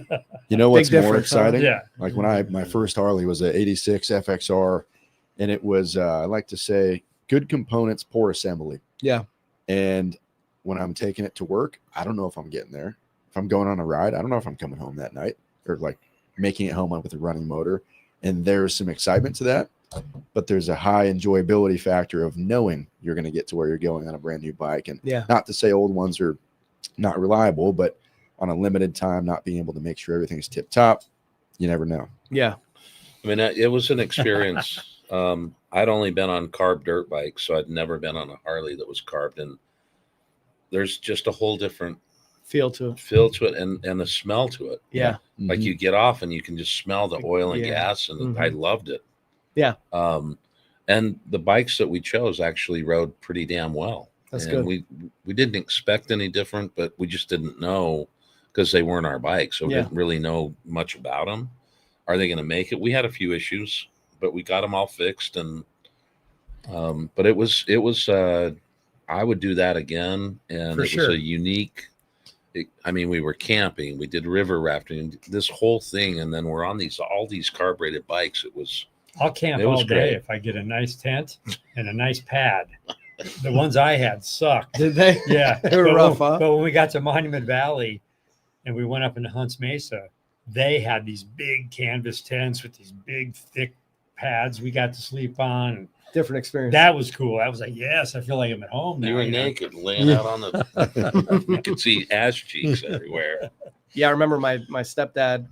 You know what's Big more difference, huh? exciting? Yeah. Like when my first Harley was a 86 FXR, and it was I like to say good components, poor assembly. Yeah. And when I'm taking it to work, I don't know if I'm getting there. If I'm going on a ride, I don't know if I'm coming home that night or like making it home with a running motor. And there's some excitement to that, but there's a high enjoyability factor of knowing you're going to get to where you're going on a brand new bike. And not to say old ones are not reliable, but on a limited time, not being able to make sure everything's tip top, you never know. Yeah. I mean, it was an experience. I'd only been on carb dirt bikes, so I'd never been on a Harley that was carbed. And there's just a whole different feel to it and the smell to it. Yeah. Like you get off and you can just smell the oil and gas, and I loved it. Yeah. And the bikes that we chose actually rode pretty damn well. That's and good. We didn't expect any different, but we just didn't know because they weren't our bikes. So we didn't really know much about them. Are they going to make it? We had a few issues, but we got them all fixed. And but it was I would do that again. And was a unique. We were camping, we did river rafting, this whole thing, and then we're on all these carbureted bikes. I'll camp all day if I get a nice tent and a nice pad. The ones I had sucked. Did they? Yeah, they were rough, huh? But when we got to Monument Valley and we went up into Hunts Mesa, they had these big canvas tents with these big thick pads we got to sleep on. Different experience. That was cool. I was like, yes, I feel like I'm at home now. You were naked, laying out on the. You could see ass cheeks everywhere. Yeah, I remember my stepdad.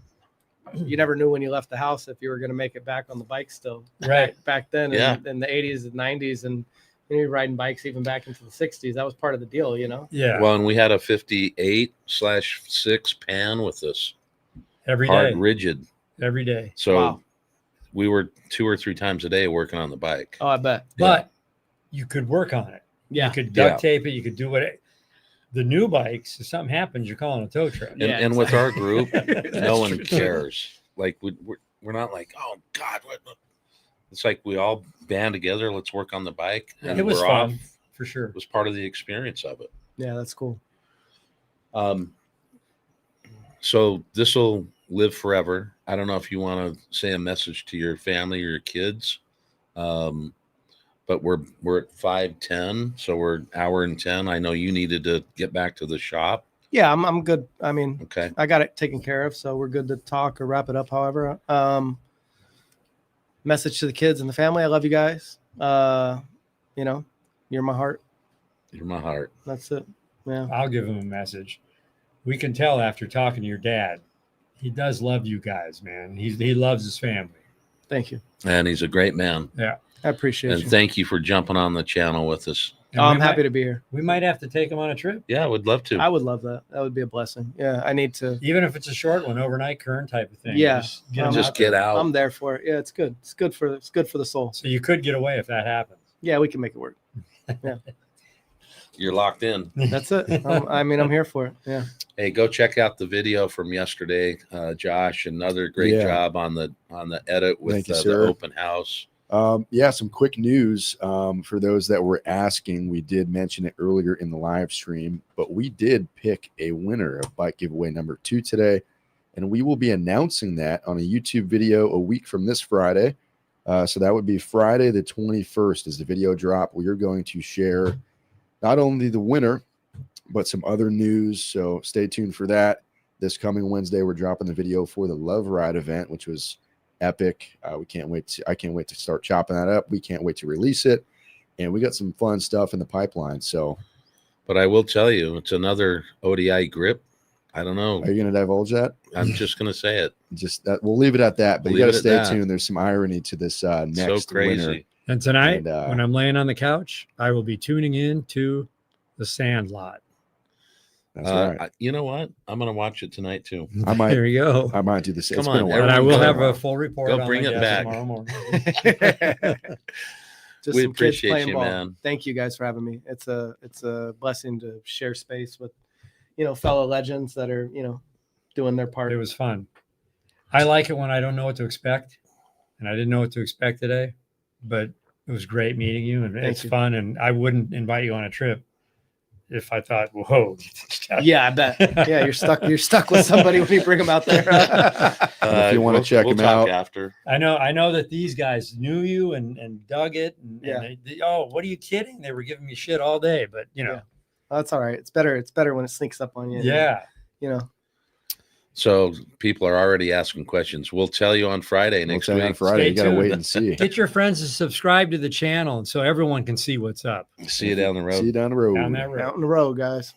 You never knew when you left the house if you were going to make it back on the bike still. Right back then, in the 80s and 90s, and you're riding bikes even back into the 60s. That was part of the deal, Yeah. Well, and we had a 58/6 pan with this every hard day, rigid every day. So. We were 2 or 3 times a day working on the bike. Oh, I bet. But you could work on it. Yeah. You could duct tape it. You could do what the new bikes, if something happens, you're calling a tow truck. And with our group, no one cares. Like we're not like, oh God, what? It's like we all band together. Let's work on the bike. And it was we're fun, off. for sure. It was part of the experience of it. Yeah, that's cool. So this will live forever. I don't know if you want to say a message to your family or your kids, but we're at 5:10, so we're 1:10. I know you needed to get back to the shop. Yeah, I'm good. I mean, okay, I got it taken care of, so we're good to talk or wrap it up. However, message to the kids and the family: I love you guys. You're my heart. You're my heart. That's it. Yeah, I'll give him a message. We can tell after talking to your dad. He does love you guys, man. He loves his family. Thank you. And he's a great man. Yeah. I appreciate and you. Thank you for jumping on the channel with us. I'm happy to be here. We might have to take him on a trip. Yeah, I would love to. I would love that. That would be a blessing. Yeah, I need to. Even if it's a short one, overnight current type of thing. Yeah. Just get out. I'm there for it. Yeah, it's good. It's good for the soul. So you could get away if that happens. Yeah, we can make it work. Yeah. You're locked in. That's it. I'm here for it. Yeah. Hey, go check out the video from yesterday, Josh. Another great job on the edit with the open house. Some quick news for those that were asking. We did mention it earlier in the live stream, but we did pick a winner of bike giveaway number 2 today, and we will be announcing that on a YouTube video a week from this Friday. So that would be Friday the 21st is the video drop. We are going to share not only the winner, but some other news. So stay tuned for that. This coming Wednesday, we're dropping the video for the Love Ride event, which was epic. I can't wait to start chopping that up. We can't wait to release it. And we got some fun stuff in the pipeline. So, but I will tell you, it's another ODI grip. I don't know. Are you going to divulge that? I'm just going to say it. Just that we'll leave it at that. But you got to stay tuned. There's some irony to this next winner. And tonight, when I'm laying on the couch, I will be tuning in to the Sandlot. That's right. You know what? I'm going to watch it tonight too. I might. There you go. I might do the same. Come It's been on, a while. And I will go. have a full report. Go on bring my it guest back. tomorrow morning. Just We some kids appreciate playing you, ball. man. Thank you guys for having me. It's a blessing to share space with, fellow legends that are, doing their part. It was fun. I like it when I don't know what to expect, and I didn't know what to expect today, but it was great meeting you, and it's fun. And I wouldn't invite you on a trip if I thought, whoa. Yeah, I bet. Yeah, you're stuck with somebody when you bring them out there. If you want to check we'll them talk out after. I know that these guys knew you and dug it. And oh, what are you kidding? They were giving me shit all day, but that's all right. It's better when it sneaks up on you. Yeah. So people are already asking questions. We'll tell you on Friday next week. On Friday, you got to wait and see. Get your friends to subscribe to the channel, and so everyone can see what's up. See you down the road. See you down the road. Down that road. Out on the road, guys.